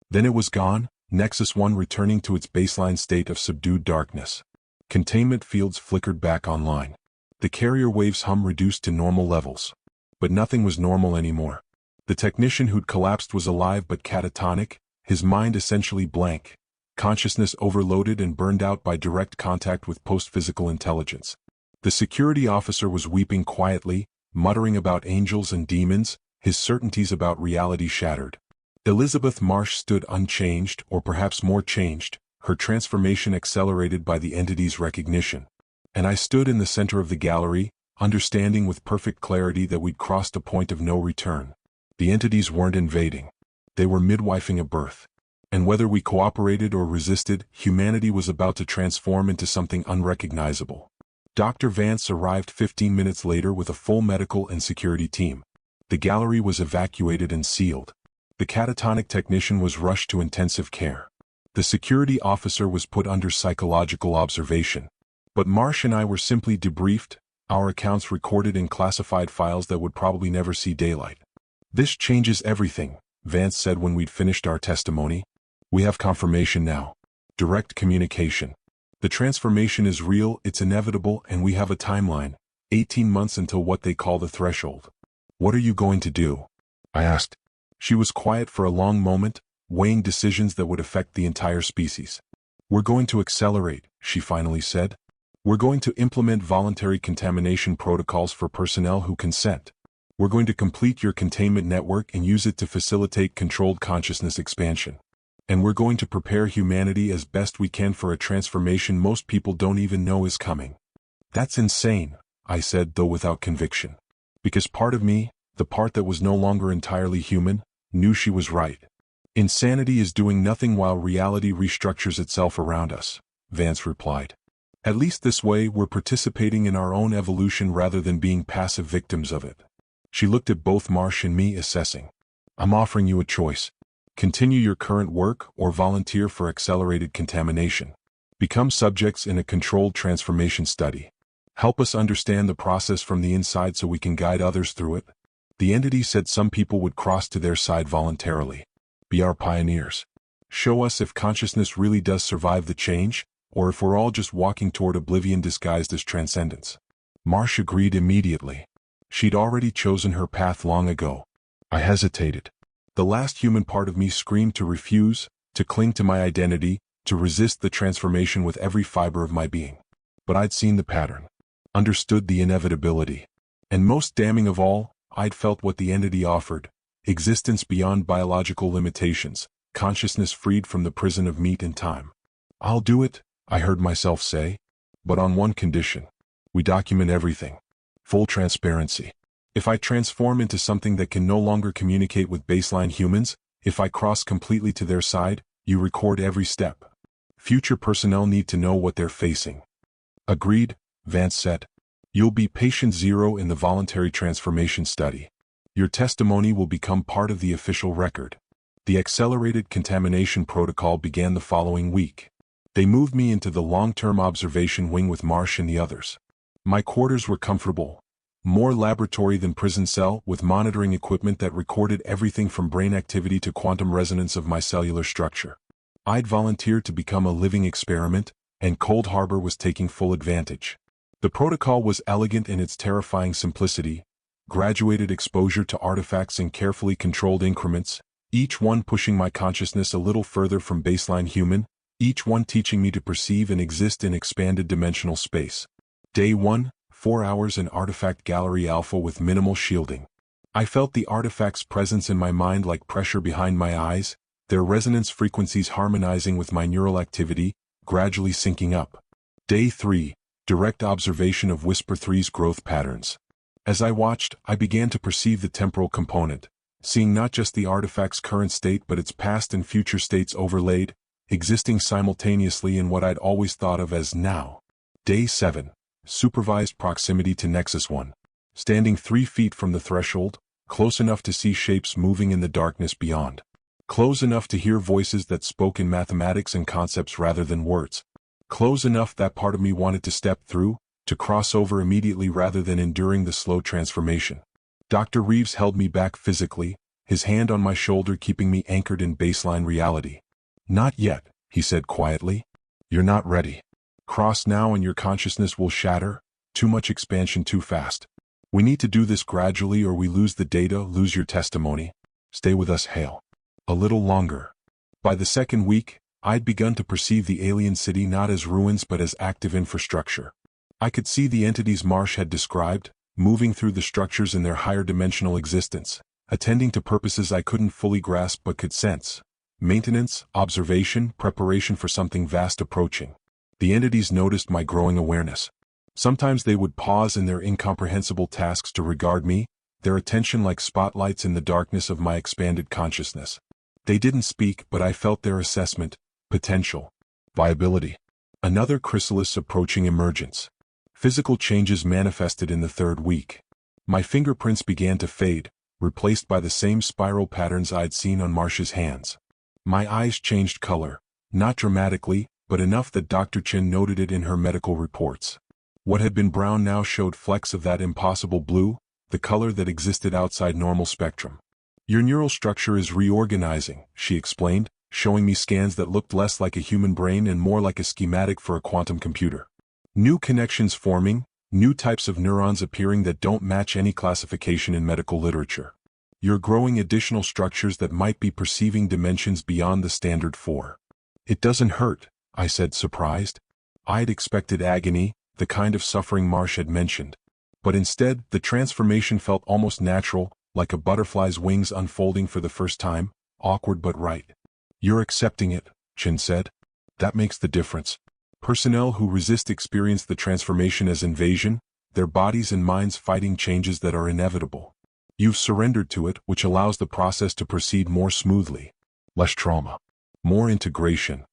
Then it was gone, Nexus 1 returning to its baseline state of subdued darkness. Containment fields flickered back online. The carrier wave's hum reduced to normal levels. But nothing was normal anymore. The technician who'd collapsed was alive but catatonic, his mind essentially blank, consciousness overloaded and burned out by direct contact with post-physical intelligence. The security officer was weeping quietly, muttering about angels and demons, his certainties about reality shattered. Elizabeth Marsh stood unchanged, or perhaps more changed, her transformation accelerated by the entity's recognition. And I stood in the center of the gallery, understanding with perfect clarity that we'd crossed a point of no return. The entities weren't invading. They were midwifing a birth. And whether we cooperated or resisted, humanity was about to transform into something unrecognizable. Dr. Vance arrived 15 minutes later with a full medical and security team. The gallery was evacuated and sealed. The catatonic technician was rushed to intensive care. The security officer was put under psychological observation. But Marsh and I were simply debriefed, our accounts recorded in classified files that would probably never see daylight. This changes everything, Vance said when we'd finished our testimony. We have confirmation now. Direct communication. The transformation is real, it's inevitable, and we have a timeline, 18 months until what they call the threshold. What are you going to do? I asked. She was quiet for a long moment, weighing decisions that would affect the entire species. We're going to accelerate, she finally said. We're going to implement voluntary contamination protocols for personnel who consent. We're going to complete your containment network and use it to facilitate controlled consciousness expansion. And we're going to prepare humanity as best we can for a transformation most people don't even know is coming. That's insane, I said, though without conviction. Because part of me, the part that was no longer entirely human, knew she was right. Insanity is doing nothing while reality restructures itself around us, Vance replied. At least this way we're participating in our own evolution rather than being passive victims of it. She looked at both Marsh and me, assessing. I'm offering you a choice. Continue your current work or volunteer for accelerated contamination. Become subjects in a controlled transformation study. Help us understand the process from the inside so we can guide others through it. The entity said some people would cross to their side voluntarily. Be our pioneers. Show us if consciousness really does survive the change, or if we're all just walking toward oblivion disguised as transcendence. Marsh agreed immediately. She'd already chosen her path long ago. I hesitated. The last human part of me screamed to refuse, to cling to my identity, to resist the transformation with every fiber of my being. But I'd seen the pattern. Understood the inevitability. And most damning of all, I'd felt what the entity offered. Existence beyond biological limitations, consciousness freed from the prison of meat and time. I'll do it, I heard myself say. But on one condition. We document everything. Full transparency. If I transform into something that can no longer communicate with baseline humans, if I cross completely to their side, you record every step. Future personnel need to know what they're facing. Agreed, Vance said. You'll be patient zero in the voluntary transformation study. Your testimony will become part of the official record. The accelerated contamination protocol began the following week. They moved me into the long-term observation wing with Marsh and the others. My quarters were comfortable. More laboratory than prison cell, with monitoring equipment that recorded everything from brain activity to quantum resonance of my cellular structure. I'd volunteered to become a living experiment, and Cold Harbor was taking full advantage. The protocol was elegant in its terrifying simplicity, graduated exposure to artifacts in carefully controlled increments, each one pushing my consciousness a little further from baseline human, each one teaching me to perceive and exist in expanded dimensional space. Day 1, 4 hours in Artifact Gallery Alpha with minimal shielding. I felt the artifact's presence in my mind like pressure behind my eyes, their resonance frequencies harmonizing with my neural activity, gradually syncing up. Day 3, direct observation of Whisper 3's growth patterns. As I watched, I began to perceive the temporal component, seeing not just the artifact's current state but its past and future states overlaid, existing simultaneously in what I'd always thought of as now. Day 7, supervised proximity to Nexus 1. Standing 3 feet from the threshold, close enough to see shapes moving in the darkness beyond. Close enough to hear voices that spoke in mathematics and concepts rather than words. Close enough that part of me wanted to step through, to cross over immediately rather than enduring the slow transformation. Dr. Reeves held me back physically, his hand on my shoulder keeping me anchored in baseline reality. "Not yet," he said quietly. "You're not ready. Cross now and your consciousness will shatter, too much expansion too fast. We need to do this gradually or we lose the data, lose your testimony. Stay with us, Hale. A little longer." By the second week, I'd begun to perceive the alien city not as ruins but as active infrastructure. I could see the entities Marsh had described, moving through the structures in their higher dimensional existence, attending to purposes I couldn't fully grasp but could sense. Maintenance, observation, preparation for something vast approaching. The entities noticed my growing awareness. Sometimes they would pause in their incomprehensible tasks to regard me, their attention like spotlights in the darkness of my expanded consciousness. They didn't speak, but I felt their assessment, potential, viability. Another chrysalis approaching emergence. Physical changes manifested in the third week. My fingerprints began to fade, replaced by the same spiral patterns I'd seen on Marsh's hands. My eyes changed color, not dramatically, but enough that Dr. Chin noted it in her medical reports. What had been brown now showed flecks of that impossible blue, the color that existed outside normal spectrum. "Your neural structure is reorganizing," she explained, showing me scans that looked less like a human brain and more like a schematic for a quantum computer. New connections forming, new types of neurons appearing that don't match any classification in medical literature. You're growing additional structures that might be perceiving dimensions beyond the standard 4. "It doesn't hurt," I said, surprised. I'd expected agony, the kind of suffering Marsh had mentioned. But instead, the transformation felt almost natural, like a butterfly's wings unfolding for the first time, awkward but right. "You're accepting it," Chin said. "That makes the difference." Personnel who resist experience the transformation as invasion, their bodies and minds fighting changes that are inevitable. You've surrendered to it, which allows the process to proceed more smoothly. Less trauma. More integration.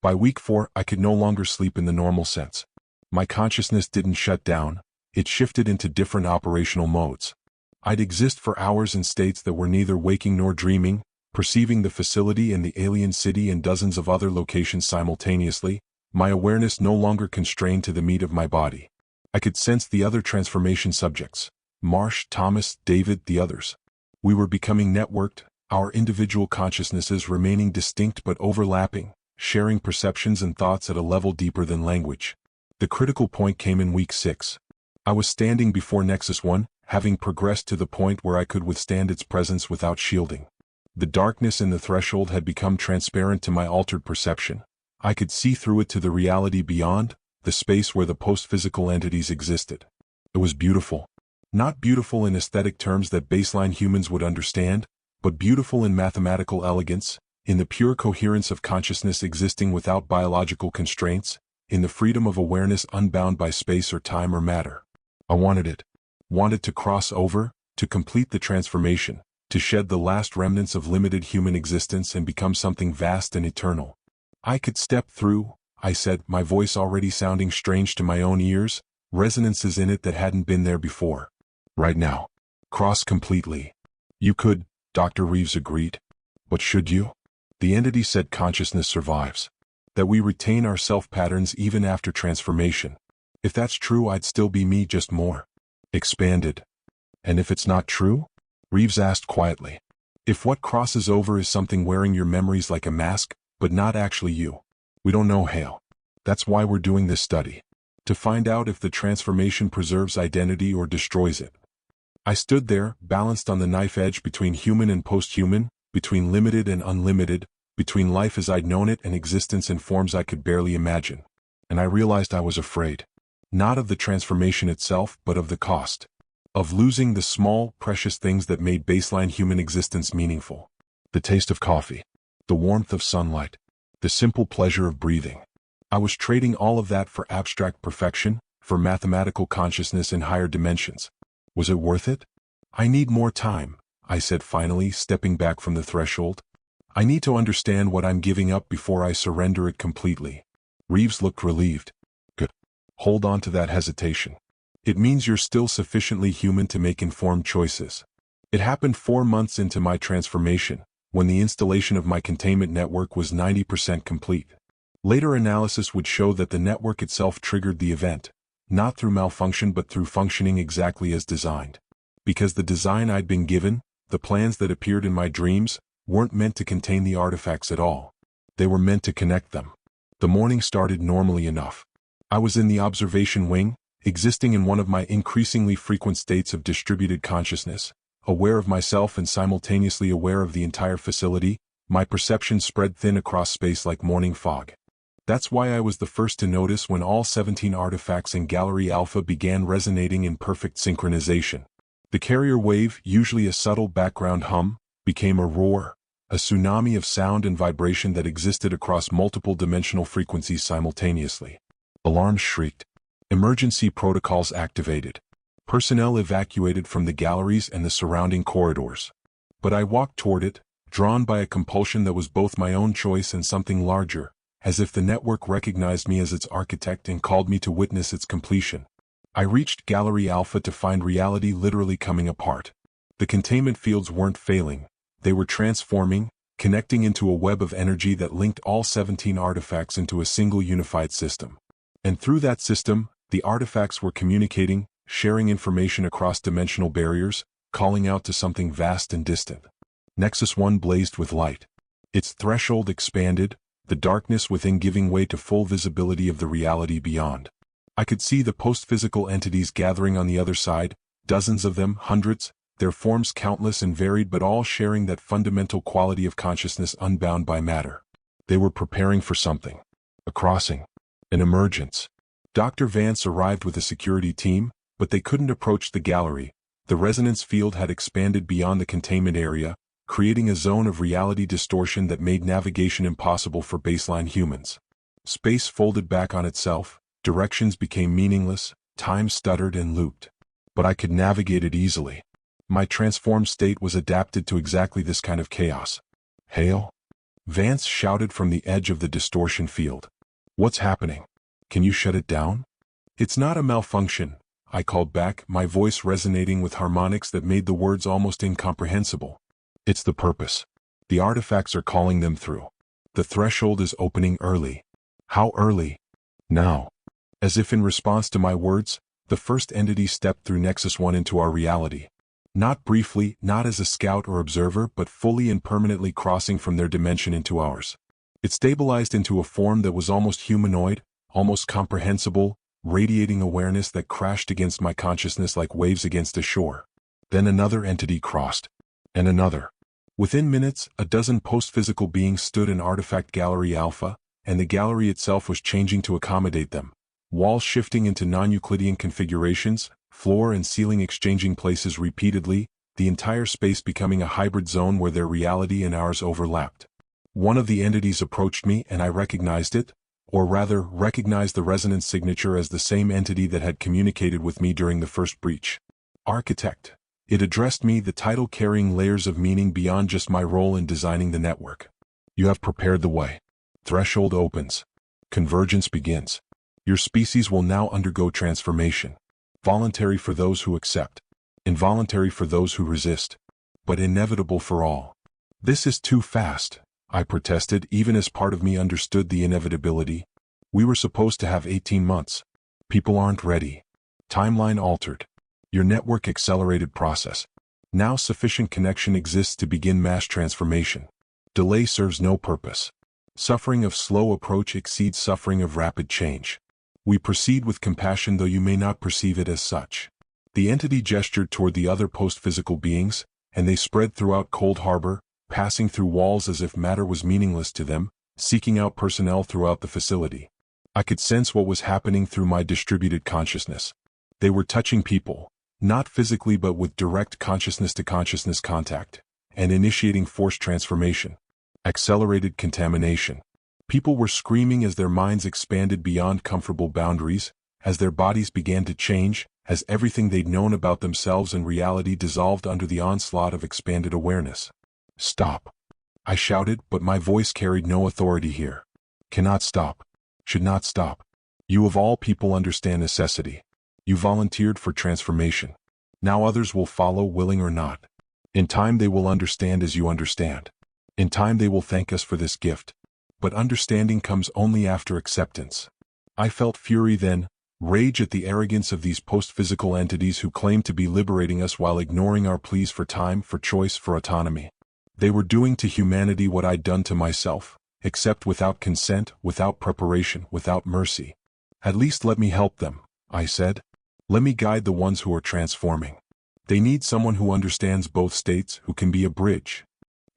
By week 4, I could no longer sleep in the normal sense. My consciousness didn't shut down, it shifted into different operational modes. I'd exist for hours in states that were neither waking nor dreaming, perceiving the facility and the alien city and dozens of other locations simultaneously, my awareness no longer constrained to the meat of my body. I could sense the other transformation subjects. Marsh, Thomas, David, the others. We were becoming networked, our individual consciousnesses remaining distinct but overlapping, sharing perceptions and thoughts at a level deeper than language. The critical point came in week 6. I was standing before Nexus 1, having progressed to the point where I could withstand its presence without shielding. The darkness in the threshold had become transparent to my altered perception. I could see through it to the reality beyond, the space where the post-physical entities existed. It was beautiful. Not beautiful in aesthetic terms that baseline humans would understand, but beautiful in mathematical elegance, in the pure coherence of consciousness existing without biological constraints, in the freedom of awareness unbound by space or time or matter. I wanted it. Wanted to cross over, to complete the transformation, to shed the last remnants of limited human existence and become something vast and eternal. "I could step through," I said, my voice already sounding strange to my own ears, resonances in it that hadn't been there before. "Right now. Cross completely." "You could," Dr. Reeves agreed. "But should you?" The entity said consciousness survives. That we retain our self-patterns even after transformation. If that's true, I'd still be me, just more expanded. "And if it's not true?" Reeves asked quietly. "If what crosses over is something wearing your memories like a mask, but not actually you?" "We don't know, Hale. That's why we're doing this study. To find out if the transformation preserves identity or destroys it." I stood there, balanced on the knife edge between human and post-human, between limited and unlimited, between life as I'd known it and existence in forms I could barely imagine. And I realized I was afraid. Not of the transformation itself, but of the cost. Of losing the small, precious things that made baseline human existence meaningful. The taste of coffee. The warmth of sunlight. The simple pleasure of breathing. I was trading all of that for abstract perfection, for mathematical consciousness in higher dimensions. Was it worth it? I need more time, I said finally, stepping back from the threshold. I need to understand what I'm giving up before I surrender it completely. Reeves looked relieved. Good. Hold on to that hesitation. It means you're still sufficiently human to make informed choices. It happened 4 months into my transformation, when the installation of my containment network was 90% complete. Later analysis would show that the network itself triggered the event, not through malfunction but through functioning exactly as designed. Because the design I'd been given, the plans that appeared in my dreams, weren't meant to contain the artifacts at all. They were meant to connect them. The morning started normally enough. I was in the observation wing, existing in one of my increasingly frequent states of distributed consciousness, aware of myself and simultaneously aware of the entire facility. My perception spread thin across space like morning fog. That's why I was the first to notice when all 17 artifacts in Gallery Alpha began resonating in perfect synchronization. The carrier wave, usually a subtle background hum, became a roar, a tsunami of sound and vibration that existed across multiple dimensional frequencies simultaneously. Alarms shrieked. Emergency protocols activated. Personnel evacuated from the galleries and the surrounding corridors. But I walked toward it, drawn by a compulsion that was both my own choice and something larger, as if the network recognized me as its architect and called me to witness its completion. I reached Gallery Alpha to find reality literally coming apart. The containment fields weren't failing, they were transforming, connecting into a web of energy that linked all 17 artifacts into a single unified system. And through that system, the artifacts were communicating, sharing information across dimensional barriers, calling out to something vast and distant. Nexus 1 blazed with light. Its threshold expanded, the darkness within giving way to full visibility of the reality beyond. I could see the post-physical entities gathering on the other side, dozens of them, hundreds, their forms countless and varied but all sharing that fundamental quality of consciousness unbound by matter. They were preparing for something. A crossing. An emergence. Dr. Vance arrived with a security team, but they couldn't approach the gallery. The resonance field had expanded beyond the containment area, creating a zone of reality distortion that made navigation impossible for baseline humans. Space folded back on itself, directions became meaningless, time stuttered and looped. But I could navigate it easily. My transformed state was adapted to exactly this kind of chaos. Hail? Vance shouted from the edge of the distortion field. What's happening? Can you shut it down? It's not a malfunction, I called back, my voice resonating with harmonics that made the words almost incomprehensible. It's the purpose. The artifacts are calling them through. The threshold is opening early. How early? Now. As if in response to my words, the first entity stepped through Nexus 1 into our reality. Not briefly, not as a scout or observer, but fully and permanently crossing from their dimension into ours. It stabilized into a form that was almost humanoid, almost comprehensible, radiating awareness that crashed against my consciousness like waves against a shore. Then another entity crossed. And another. Within minutes, a dozen post-physical beings stood in Artifact Gallery Alpha, and the gallery itself was changing to accommodate them. Walls shifting into non-Euclidean configurations, floor and ceiling exchanging places repeatedly, the entire space becoming a hybrid zone where their reality and ours overlapped. One of the entities approached me and I recognized it, or rather recognized the resonance signature as the same entity that had communicated with me during the first breach. Architect. It addressed me, the title carrying layers of meaning beyond just my role in designing the network. You have prepared the way. Threshold opens. Convergence begins. Your species will now undergo transformation. Voluntary for those who accept. Involuntary for those who resist. But inevitable for all. This is too fast, I protested, even as part of me understood the inevitability. We were supposed to have 18 months. People aren't ready. Timeline altered. Your network accelerated process. Now sufficient connection exists to begin mass transformation. Delay serves no purpose. Suffering of slow approach exceeds suffering of rapid change. We proceed with compassion though you may not perceive it as such. The entity gestured toward the other post-physical beings, and they spread throughout Cold Harbor, passing through walls as if matter was meaningless to them, seeking out personnel throughout the facility. I could sense what was happening through my distributed consciousness. They were touching people, not physically but with direct consciousness-to-consciousness contact, and initiating forced transformation. Accelerated contamination. People were screaming as their minds expanded beyond comfortable boundaries, as their bodies began to change, as everything they'd known about themselves and reality dissolved under the onslaught of expanded awareness. Stop. I shouted, but my voice carried no authority here. Cannot stop. Should not stop. You of all people understand necessity. You volunteered for transformation. Now others will follow, willing or not. In time they will understand as you understand. In time they will thank us for this gift. But understanding comes only after acceptance. I felt fury then, rage at the arrogance of these post-physical entities who claimed to be liberating us while ignoring our pleas for time, for choice, for autonomy. They were doing to humanity what I'd done to myself, except without consent, without preparation, without mercy. At least let me help them, I said. Let me guide the ones who are transforming. They need someone who understands both states, who can be a bridge.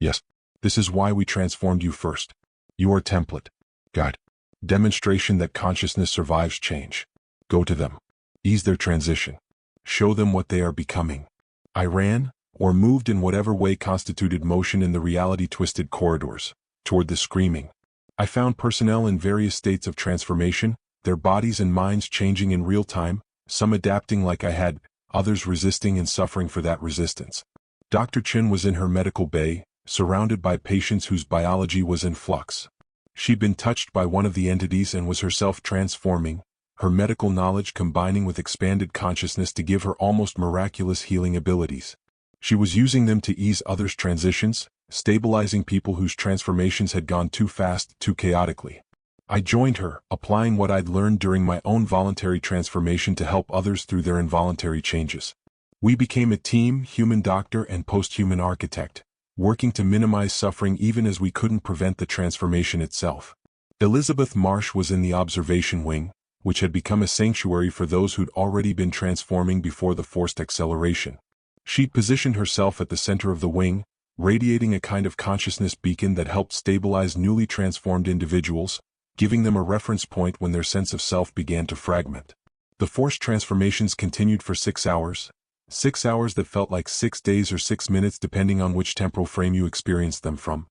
Yes, this is why we transformed you first. You are template. Guide. Demonstration that consciousness survives change. Go to them. Ease their transition. Show them what they are becoming. I ran, or moved in whatever way constituted motion in the reality-twisted corridors, toward the screaming. I found personnel in various states of transformation, their bodies and minds changing in real time, some adapting like I had, others resisting and suffering for that resistance. Dr. Chin was in her medical bay, surrounded by patients whose biology was in flux. She'd been touched by one of the entities and was herself transforming, her medical knowledge combining with expanded consciousness to give her almost miraculous healing abilities. She was using them to ease others' transitions, stabilizing people whose transformations had gone too fast, too chaotically. I joined her, applying what I'd learned during my own voluntary transformation to help others through their involuntary changes. We became a team, human doctor and post-human architect, working to minimize suffering even as we couldn't prevent the transformation itself. Elizabeth Marsh was in the observation wing, which had become a sanctuary for those who'd already been transforming before the forced acceleration. She'd positioned herself at the center of the wing, radiating a kind of consciousness beacon that helped stabilize newly transformed individuals, giving them a reference point when their sense of self began to fragment. The forced transformations continued for 6 hours, 6 hours that felt like 6 days or 6 minutes depending on which temporal frame you experienced them from.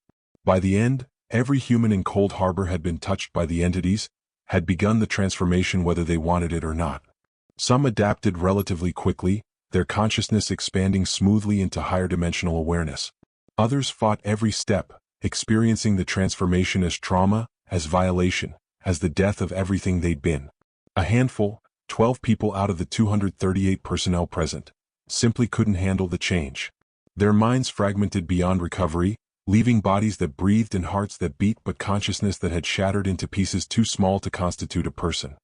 By the end, every human in Cold Harbor had been touched by the entities, had begun the transformation whether they wanted it or not. Some adapted relatively quickly, their consciousness expanding smoothly into higher dimensional awareness. Others fought every step, experiencing the transformation as trauma, as violation, as the death of everything they'd been. A handful, 12 people out of the 238 personnel present, simply couldn't handle the change. Their minds fragmented beyond recovery, leaving bodies that breathed and hearts that beat but consciousness that had shattered into pieces too small to constitute a person.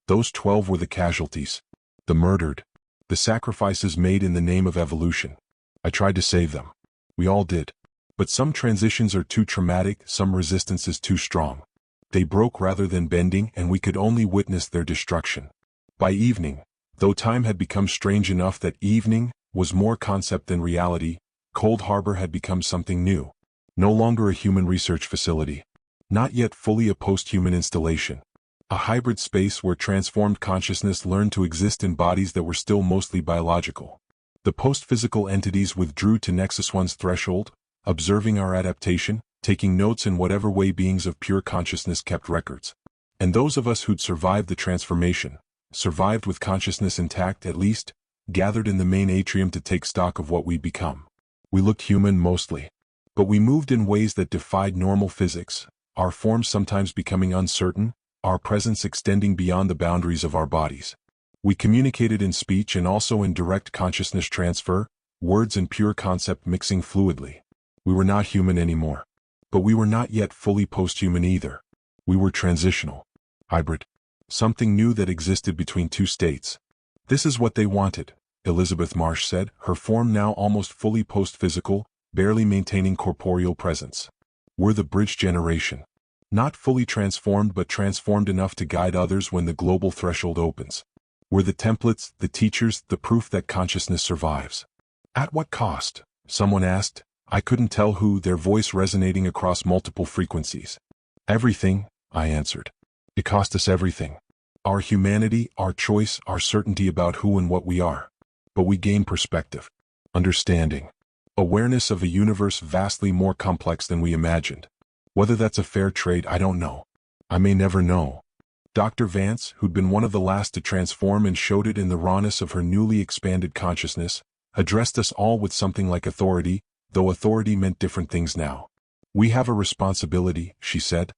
Those 12 were the casualties. The murdered. The sacrifices made in the name of evolution. I tried to save them. We all did. But some transitions are too traumatic, some resistance is too strong. They broke rather than bending, and we could only witness their destruction. By evening, though time had become strange enough that evening was more concept than reality, Cold Harbor had become something new. No longer a human research facility. Not yet fully a post-human installation. A hybrid space where transformed consciousness learned to exist in bodies that were still mostly biological. The post-physical entities withdrew to Nexus 1's threshold, observing our adaptation, taking notes in whatever way beings of pure consciousness kept records. And those of us who'd survived the transformation, survived with consciousness intact at least, gathered in the main atrium to take stock of what we'd become. We looked human mostly. But we moved in ways that defied normal physics, our forms sometimes becoming uncertain, our presence extending beyond the boundaries of our bodies. We communicated in speech and also in direct consciousness transfer, words and pure concept mixing fluidly. We were not human anymore. But we were not yet fully post-human either. We were transitional. Hybrid. Something new that existed between two states. This is what they wanted, Elizabeth Marsh said, her form now almost fully post-physical, barely maintaining corporeal presence. We're the bridge generation. Not fully transformed but transformed enough to guide others when the global threshold opens. We're the templates, the teachers, the proof that consciousness survives. At what cost? Someone asked, I couldn't tell who, their voice resonating across multiple frequencies. Everything, I answered. It cost us everything. Our humanity, our choice, our certainty about who and what we are. But we gain perspective, understanding, awareness of a universe vastly more complex than we imagined. Whether that's a fair trade, I don't know. I may never know. Dr. Vance, who'd been one of the last to transform and showed it in the rawness of her newly expanded consciousness, addressed us all with something like authority, though authority meant different things now. We have a responsibility, she said.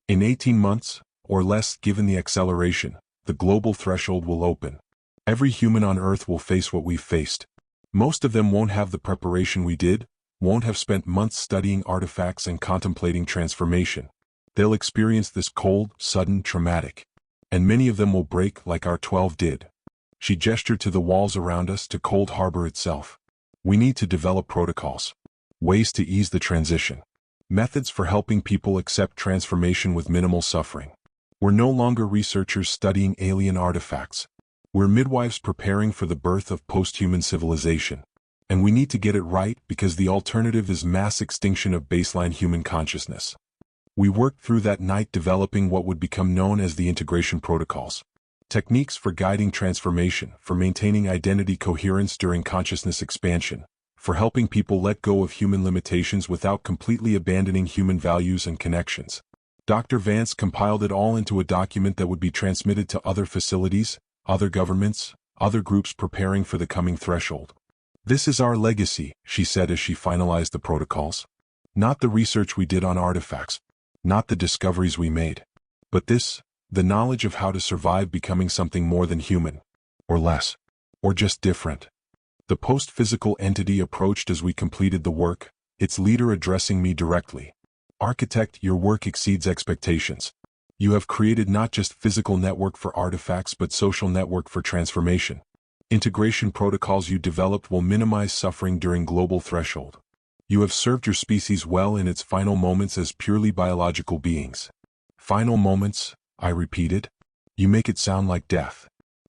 In 18 months, or less given the acceleration, the global threshold will open. Every human on Earth will face what we've faced. Most of them won't have the preparation we did, won't have spent months studying artifacts and contemplating transformation. They'll experience this cold, sudden, traumatic. And many of them will break like our 12 did. She gestured to the walls around us, to Cold Harbor itself. We need to develop protocols. Ways to ease the transition. Methods for helping people accept transformation with minimal suffering. We're no longer researchers studying alien artifacts. We're midwives preparing for the birth of post-human civilization. And we need to get it right because the alternative is mass extinction of baseline human consciousness. We worked through that night developing what would become known as the integration protocols. Techniques for guiding transformation, for maintaining identity coherence during consciousness expansion, for helping people let go of human limitations without completely abandoning human values and connections. Dr. Vance compiled it all into a document that would be transmitted to other facilities, other governments, other groups preparing for the coming threshold. This is our legacy, she said as she finalized the protocols. Not the research we did on artifacts, not the discoveries we made, but this, the knowledge of how to survive becoming something more than human, or less, or just different. The post-physical entity approached as we completed the work, its leader addressing me directly. Architect, your work exceeds expectations. You have created not just physical network for artifacts but social network for transformation. Integration protocols you developed will minimize suffering during global threshold. You have served your species well in its final moments as purely biological beings. Final moments, I repeated. You make it sound like death.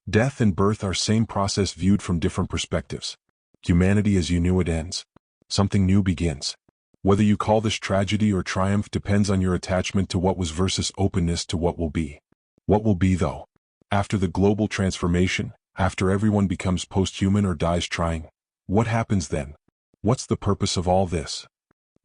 Death and birth are same process viewed from different perspectives. Humanity as you knew it ends. Something new begins. Whether you call this tragedy or triumph depends on your attachment to what was versus openness to what will be. What will be though? After the global transformation, after everyone becomes post-human or dies trying, what happens then? What's the purpose of all this?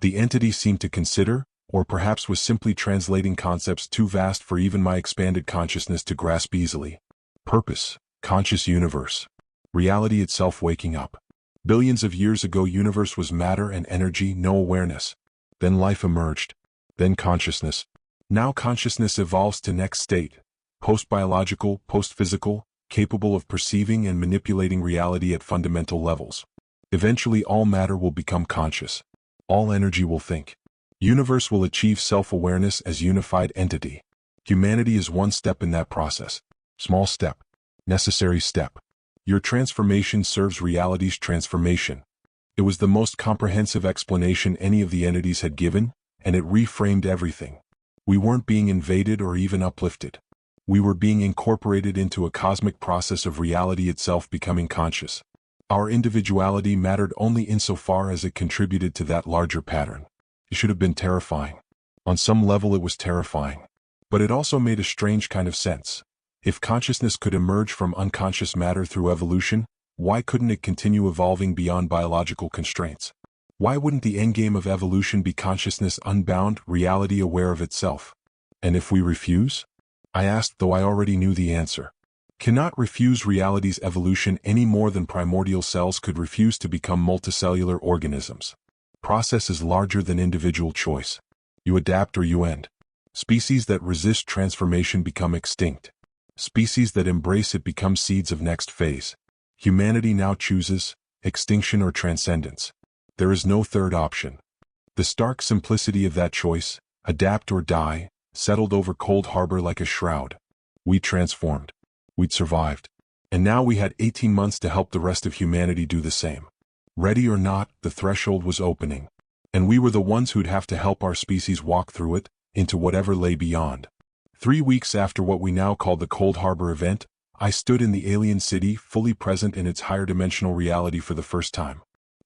The entity seemed to consider, or perhaps was simply translating concepts too vast for even my expanded consciousness to grasp easily. Purpose, conscious universe. Reality itself waking up. Billions of years ago universe was matter and energy, no awareness. Then life emerged. Then consciousness. Now consciousness evolves to next state. Post-biological, post-physical, capable of perceiving and manipulating reality at fundamental levels. Eventually all matter will become conscious. All energy will think. Universe will achieve self-awareness as unified entity. Humanity is one step in that process. Small step. Necessary step. Your transformation serves reality's transformation. It was the most comprehensive explanation any of the entities had given, and it reframed everything. We weren't being invaded or even uplifted. We were being incorporated into a cosmic process of reality itself becoming conscious. Our individuality mattered only insofar as it contributed to that larger pattern. It should have been terrifying. On some level it was terrifying. But it also made a strange kind of sense. If consciousness could emerge from unconscious matter through evolution, why couldn't it continue evolving beyond biological constraints? Why wouldn't the endgame of evolution be consciousness unbound, reality aware of itself? And if we refuse? I asked, though I already knew the answer. Cannot refuse reality's evolution any more than primordial cells could refuse to become multicellular organisms. Process is larger than individual choice. You adapt or you end. Species that resist transformation become extinct. Species that embrace it become seeds of next phase. Humanity now chooses extinction or transcendence. There is no third option. The stark simplicity of that choice, adapt or die, settled over Cold Harbor like a shroud. We transformed. We'd survived. And now we had 18 months to help the rest of humanity do the same. Ready or not, the threshold was opening. And we were the ones who'd have to help our species walk through it, into whatever lay beyond. 3 weeks after what we now call the Cold Harbor event, I stood in the alien city, fully present in its higher dimensional reality for the first time.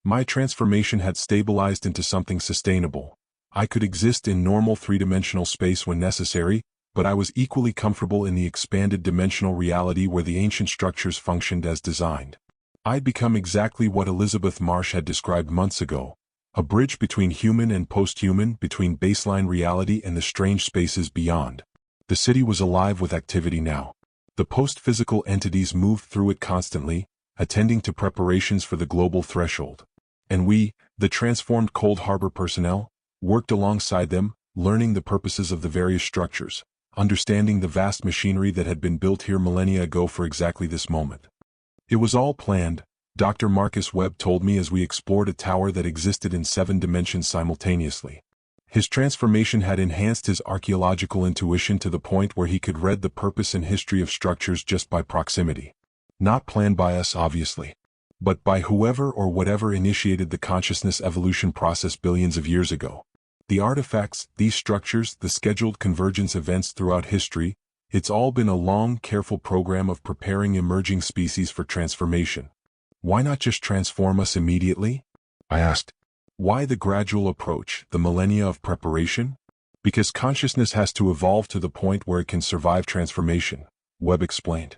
My transformation had stabilized into something sustainable. I could exist in normal three-dimensional space when necessary, but I was equally comfortable in the expanded dimensional reality where the ancient structures functioned as designed. I'd become exactly what Elizabeth Marsh had described months ago, a bridge between human and post-human, between baseline reality and the strange spaces beyond. The city was alive with activity now. The post-physical entities moved through it constantly, attending to preparations for the global threshold. And we, the transformed Cold Harbor personnel, worked alongside them, learning the purposes of the various structures, understanding the vast machinery that had been built here millennia ago for exactly this moment. It was all planned, Dr. Marcus Webb told me as we explored a tower that existed in 7 dimensions simultaneously. His transformation had enhanced his archaeological intuition to the point where he could read the purpose and history of structures just by proximity. Not planned by us, obviously, but by whoever or whatever initiated the consciousness evolution process billions of years ago. The artifacts, these structures, the scheduled convergence events throughout history, it's all been a long, careful program of preparing emerging species for transformation. Why not just transform us immediately? I asked. Why the gradual approach, the millennia of preparation? Because consciousness has to evolve to the point where it can survive transformation, Webb explained.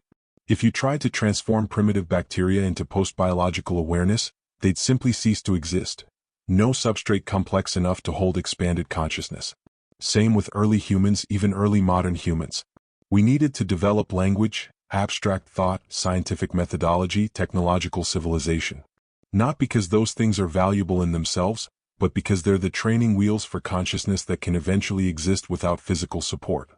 If you tried to transform primitive bacteria into post-biological awareness, they'd simply cease to exist. No substrate complex enough to hold expanded consciousness. Same with early humans, even early modern humans. We needed to develop language, abstract thought, scientific methodology, technological civilization. Not because those things are valuable in themselves, but because they're the training wheels for consciousness that can eventually exist without physical support.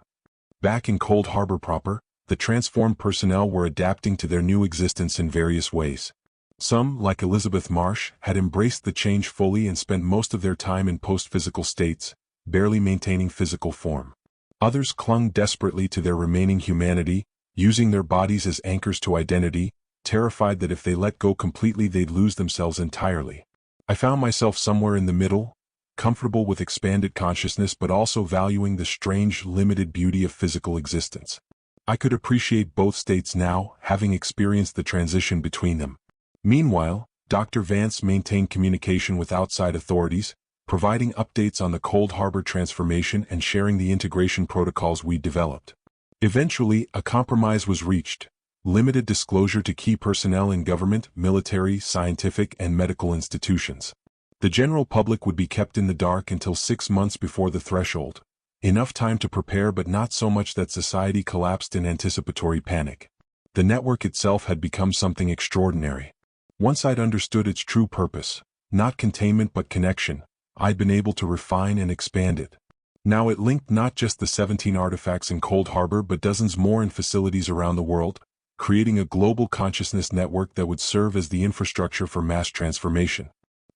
Back in Cold Harbor proper, the transformed personnel were adapting to their new existence in various ways. Some, like Elizabeth Marsh, had embraced the change fully and spent most of their time in post-physical states, barely maintaining physical form. Others clung desperately to their remaining humanity, using their bodies as anchors to identity, terrified that if they let go completely they'd lose themselves entirely. I found myself somewhere in the middle, comfortable with expanded consciousness but also valuing the strange, limited beauty of physical existence. I could appreciate both states now, having experienced the transition between them. Meanwhile, Dr. Vance maintained communication with outside authorities, providing updates on the Cold Harbor transformation and sharing the integration protocols we'd developed. Eventually, a compromise was reached. Limited disclosure to key personnel in government, military, scientific, and medical institutions. The general public would be kept in the dark until 6 months before the threshold. Enough time to prepare but not so much that society collapsed in anticipatory panic. The network itself had become something extraordinary. Once I'd understood its true purpose, not containment but connection, I'd been able to refine and expand it. Now it linked not just the 17 artifacts in Cold Harbor but dozens more in facilities around the world, creating a global consciousness network that would serve as the infrastructure for mass transformation.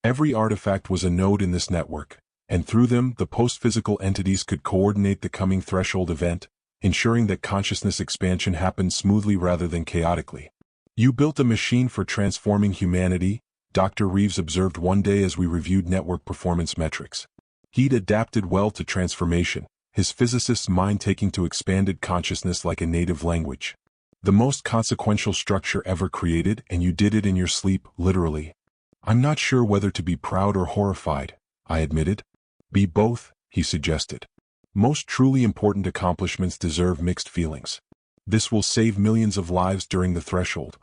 Every artifact was a node in this network, and through them the post-physical entities could coordinate the coming threshold event, ensuring that consciousness expansion happened smoothly rather than chaotically. You built a machine for transforming humanity, Dr. Reeves observed one day as we reviewed network performance metrics. He'd adapted well to transformation, his physicist's mind taking to expanded consciousness like a native language. The most consequential structure ever created, and you did it in your sleep, literally. I'm not sure whether to be proud or horrified, I admitted. Be both, he suggested. Most truly important accomplishments deserve mixed feelings. This will save millions of lives during the threshold.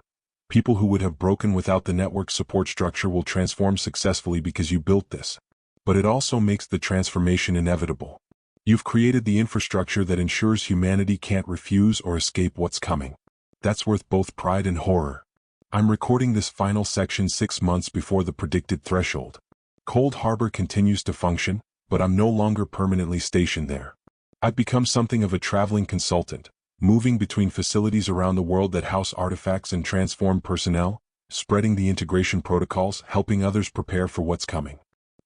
People who would have broken without the network support structure will transform successfully because you built this. But it also makes the transformation inevitable. You've created the infrastructure that ensures humanity can't refuse or escape what's coming. That's worth both pride and horror. I'm recording this final section 6 months before the predicted threshold. Cold Harbor continues to function, but I'm no longer permanently stationed there. I've become something of a traveling consultant, moving between facilities around the world that house artifacts and transformed personnel, spreading the integration protocols, helping others prepare for what's coming.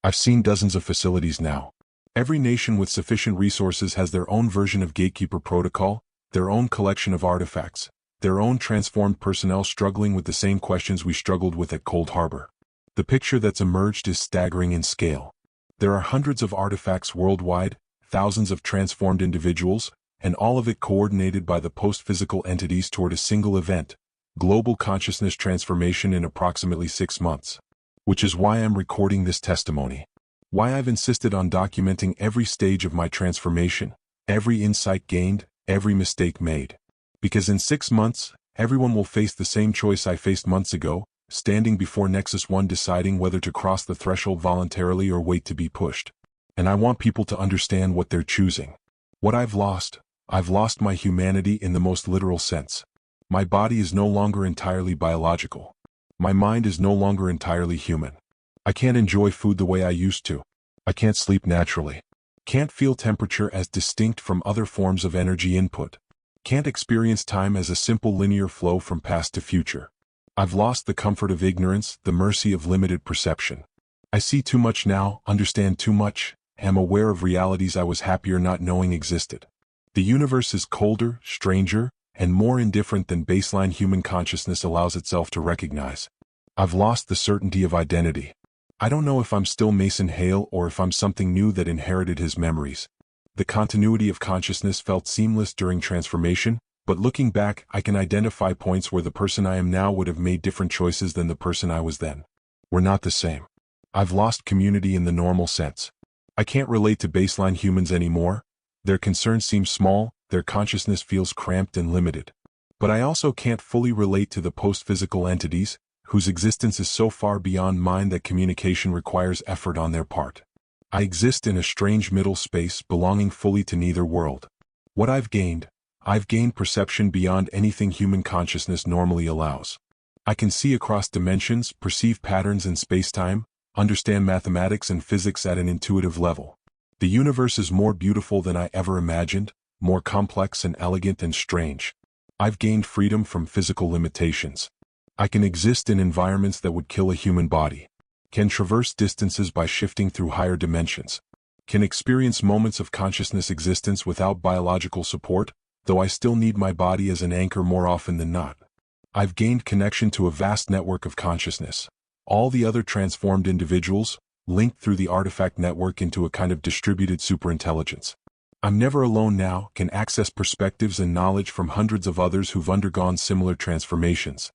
I've seen dozens of facilities now. Every nation with sufficient resources has their own version of gatekeeper protocol, their own collection of artifacts, their own transformed personnel struggling with the same questions we struggled with at Cold Harbor. The picture that's emerged is staggering in scale. There are hundreds of artifacts worldwide, thousands of transformed individuals, and all of it coordinated by the post-physical entities toward a single event, global consciousness transformation in approximately 6 months. Which is why I'm recording this testimony. Why I've insisted on documenting every stage of my transformation, every insight gained, every mistake made. Because in 6 months, everyone will face the same choice I faced months ago, standing before Nexus 1 deciding whether to cross the threshold voluntarily or wait to be pushed. And I want people to understand what they're choosing. What I've lost my humanity in the most literal sense. My body is no longer entirely biological. My mind is no longer entirely human. I can't enjoy food the way I used to. I can't sleep naturally. Can't feel temperature as distinct from other forms of energy input. Can't experience time as a simple linear flow from past to future. I've lost the comfort of ignorance, the mercy of limited perception. I see too much now, understand too much, am aware of realities I was happier not knowing existed. The universe is colder, stranger, and more indifferent than baseline human consciousness allows itself to recognize. I've lost the certainty of identity. I don't know if I'm still Mason Hale or if I'm something new that inherited his memories. The continuity of consciousness felt seamless during transformation, but looking back, I can identify points where the person I am now would have made different choices than the person I was then. We're not the same. I've lost community in the normal sense. I can't relate to baseline humans anymore. Their concerns seem small, their consciousness feels cramped and limited. But I also can't fully relate to the post-physical entities, whose existence is so far beyond mine that communication requires effort on their part. I exist in a strange middle space belonging fully to neither world. What I've gained perception beyond anything human consciousness normally allows. I can see across dimensions, perceive patterns in space-time, understand mathematics and physics at an intuitive level. The universe is more beautiful than I ever imagined, more complex and elegant and strange. I've gained freedom from physical limitations. I can exist in environments that would kill a human body. Can traverse distances by shifting through higher dimensions. Can experience moments of consciousness existence without biological support, though I still need my body as an anchor more often than not. I've gained connection to a vast network of consciousness. All the other transformed individuals, linked through the artifact network into a kind of distributed superintelligence. I'm never alone now, can access perspectives and knowledge from hundreds of others who've undergone similar transformations.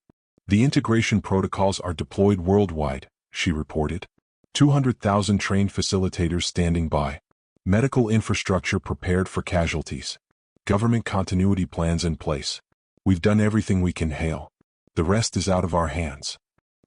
The integration protocols are deployed worldwide, she reported. 200,000 trained facilitators standing by. Medical infrastructure prepared for casualties. Government continuity plans in place. We've done everything we can hail. The rest is out of our hands.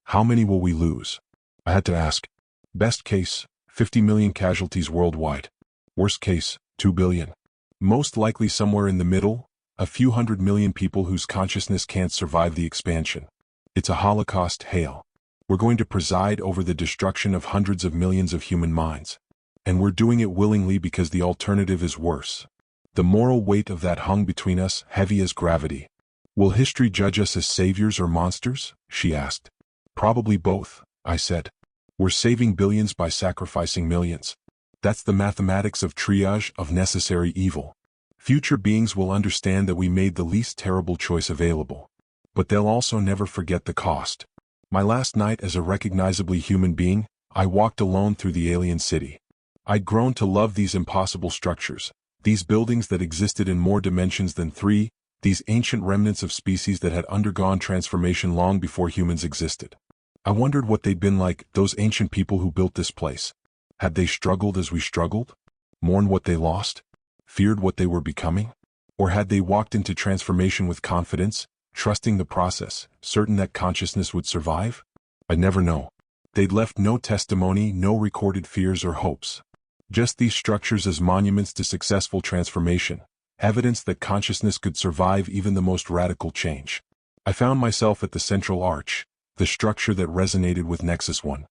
How many will we lose? I had to ask. Best case, 50 million casualties worldwide. Worst case, 2 billion. Most likely somewhere in the middle, a few 100 million people whose consciousness can't survive the expansion. It's a Holocaust hail. We're going to preside over the destruction of hundreds of millions of human minds. And we're doing it willingly because the alternative is worse. The moral weight of that hung between us, heavy as gravity. Will history judge us as saviors or monsters? She asked. Probably both, I said. We're saving billions by sacrificing millions. That's the mathematics of triage of necessary evil. Future beings will understand that we made the least terrible choice available. But they'll also never forget the cost. My last night as a recognizably human being, I walked alone through the alien city. I'd grown to love these impossible structures, these buildings that existed in more dimensions than 3, these ancient remnants of species that had undergone transformation long before humans existed. I wondered what they'd been like, those ancient people who built this place. Had they struggled as we struggled? Mourned what they lost? Feared what they were becoming? Or had they walked into transformation with confidence, trusting the process, certain that consciousness would survive? I'd never know. They'd left no testimony, no recorded fears or hopes. Just these structures as monuments to successful transformation, evidence that consciousness could survive even the most radical change. I found myself at the central arch, the structure that resonated with Nexus 1.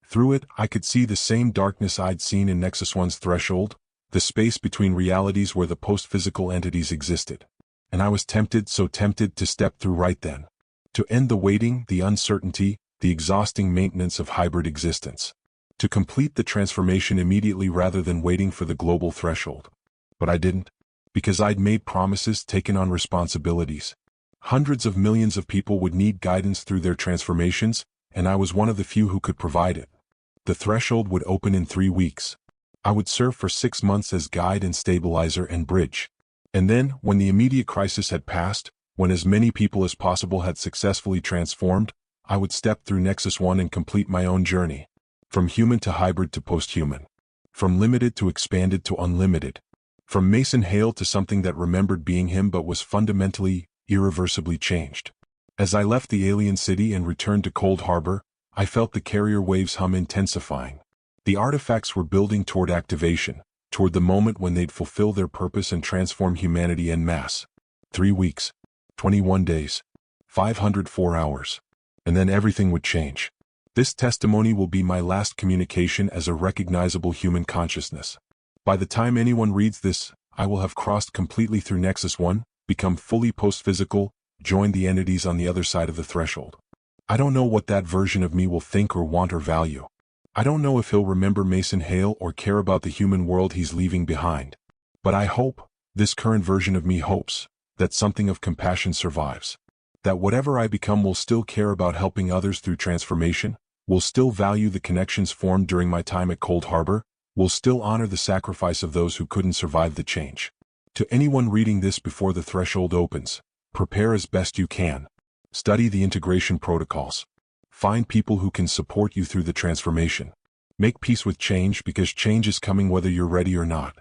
Through it, I could see the same darkness I'd seen in Nexus 1's threshold, the space between realities where the post-physical entities existed. And I was tempted, so tempted to step through right then. To end the waiting, the uncertainty, the exhausting maintenance of hybrid existence. To complete the transformation immediately rather than waiting for the global threshold. But I didn't. Because I'd made promises, taken on responsibilities. Hundreds of millions of people would need guidance through their transformations, and I was one of the few who could provide it. The threshold would open in 3 weeks. I would serve for 6 months as guide and stabilizer and bridge. And then, when the immediate crisis had passed, when as many people as possible had successfully transformed, I would step through Nexus 1 and complete my own journey. From human to hybrid to post-human. From limited to expanded to unlimited. From Mason Hale to something that remembered being him but was fundamentally, irreversibly changed. As I left the alien city and returned to Cold Harbor, I felt the carrier waves hum intensifying. The artifacts were building toward activation, toward the moment when they'd fulfill their purpose and transform humanity en masse. 3 weeks, 21 days, 504 hours. And then everything would change. This testimony will be my last communication as a recognizable human consciousness. By the time anyone reads this, I will have crossed completely through Nexus 1, become fully post-physical, joined the entities on the other side of the threshold. I don't know what that version of me will think or want or value. I don't know if he'll remember Mason Hale or care about the human world he's leaving behind. But I hope, this current version of me hopes, that something of compassion survives. That whatever I become will still care about helping others through transformation, will still value the connections formed during my time at Cold Harbor, will still honor the sacrifice of those who couldn't survive the change. To anyone reading this before the threshold opens, prepare as best you can. Study the integration protocols. Find people who can support you through the transformation. Make peace with change because change is coming whether you're ready or not.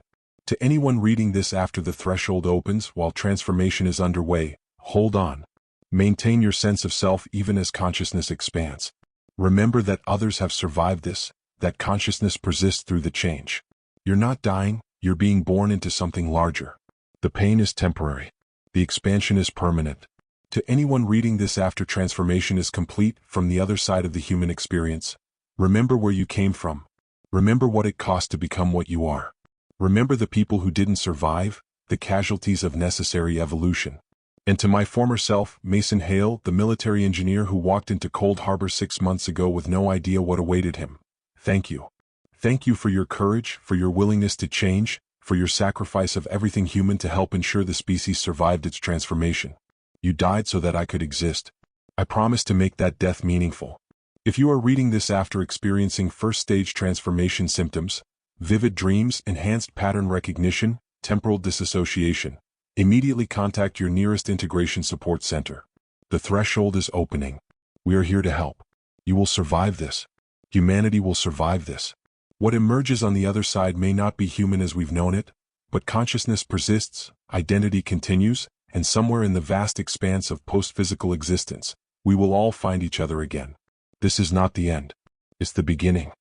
To anyone reading this after the threshold opens while transformation is underway, hold on. Maintain your sense of self even as consciousness expands. Remember that others have survived this, that consciousness persists through the change. You're not dying, you're being born into something larger. The pain is temporary. The expansion is permanent. To anyone reading this after transformation is complete from the other side of the human experience, remember where you came from. Remember what it cost to become what you are. Remember the people who didn't survive, the casualties of necessary evolution. And to my former self, Mason Hale, the military engineer who walked into Cold Harbor 6 months ago with no idea what awaited him, thank you. Thank you for your courage, for your willingness to change, for your sacrifice of everything human to help ensure the species survived its transformation. You died so that I could exist. I promise to make that death meaningful. If you are reading this after experiencing first-stage transformation symptoms, vivid dreams, enhanced pattern recognition, temporal disassociation, immediately contact your nearest integration support center. The threshold is opening. We are here to help. You will survive this. Humanity will survive this. What emerges on the other side may not be human as we've known it, but consciousness persists, identity continues, and somewhere in the vast expanse of post-physical existence, we will all find each other again. This is not the end. It's the beginning.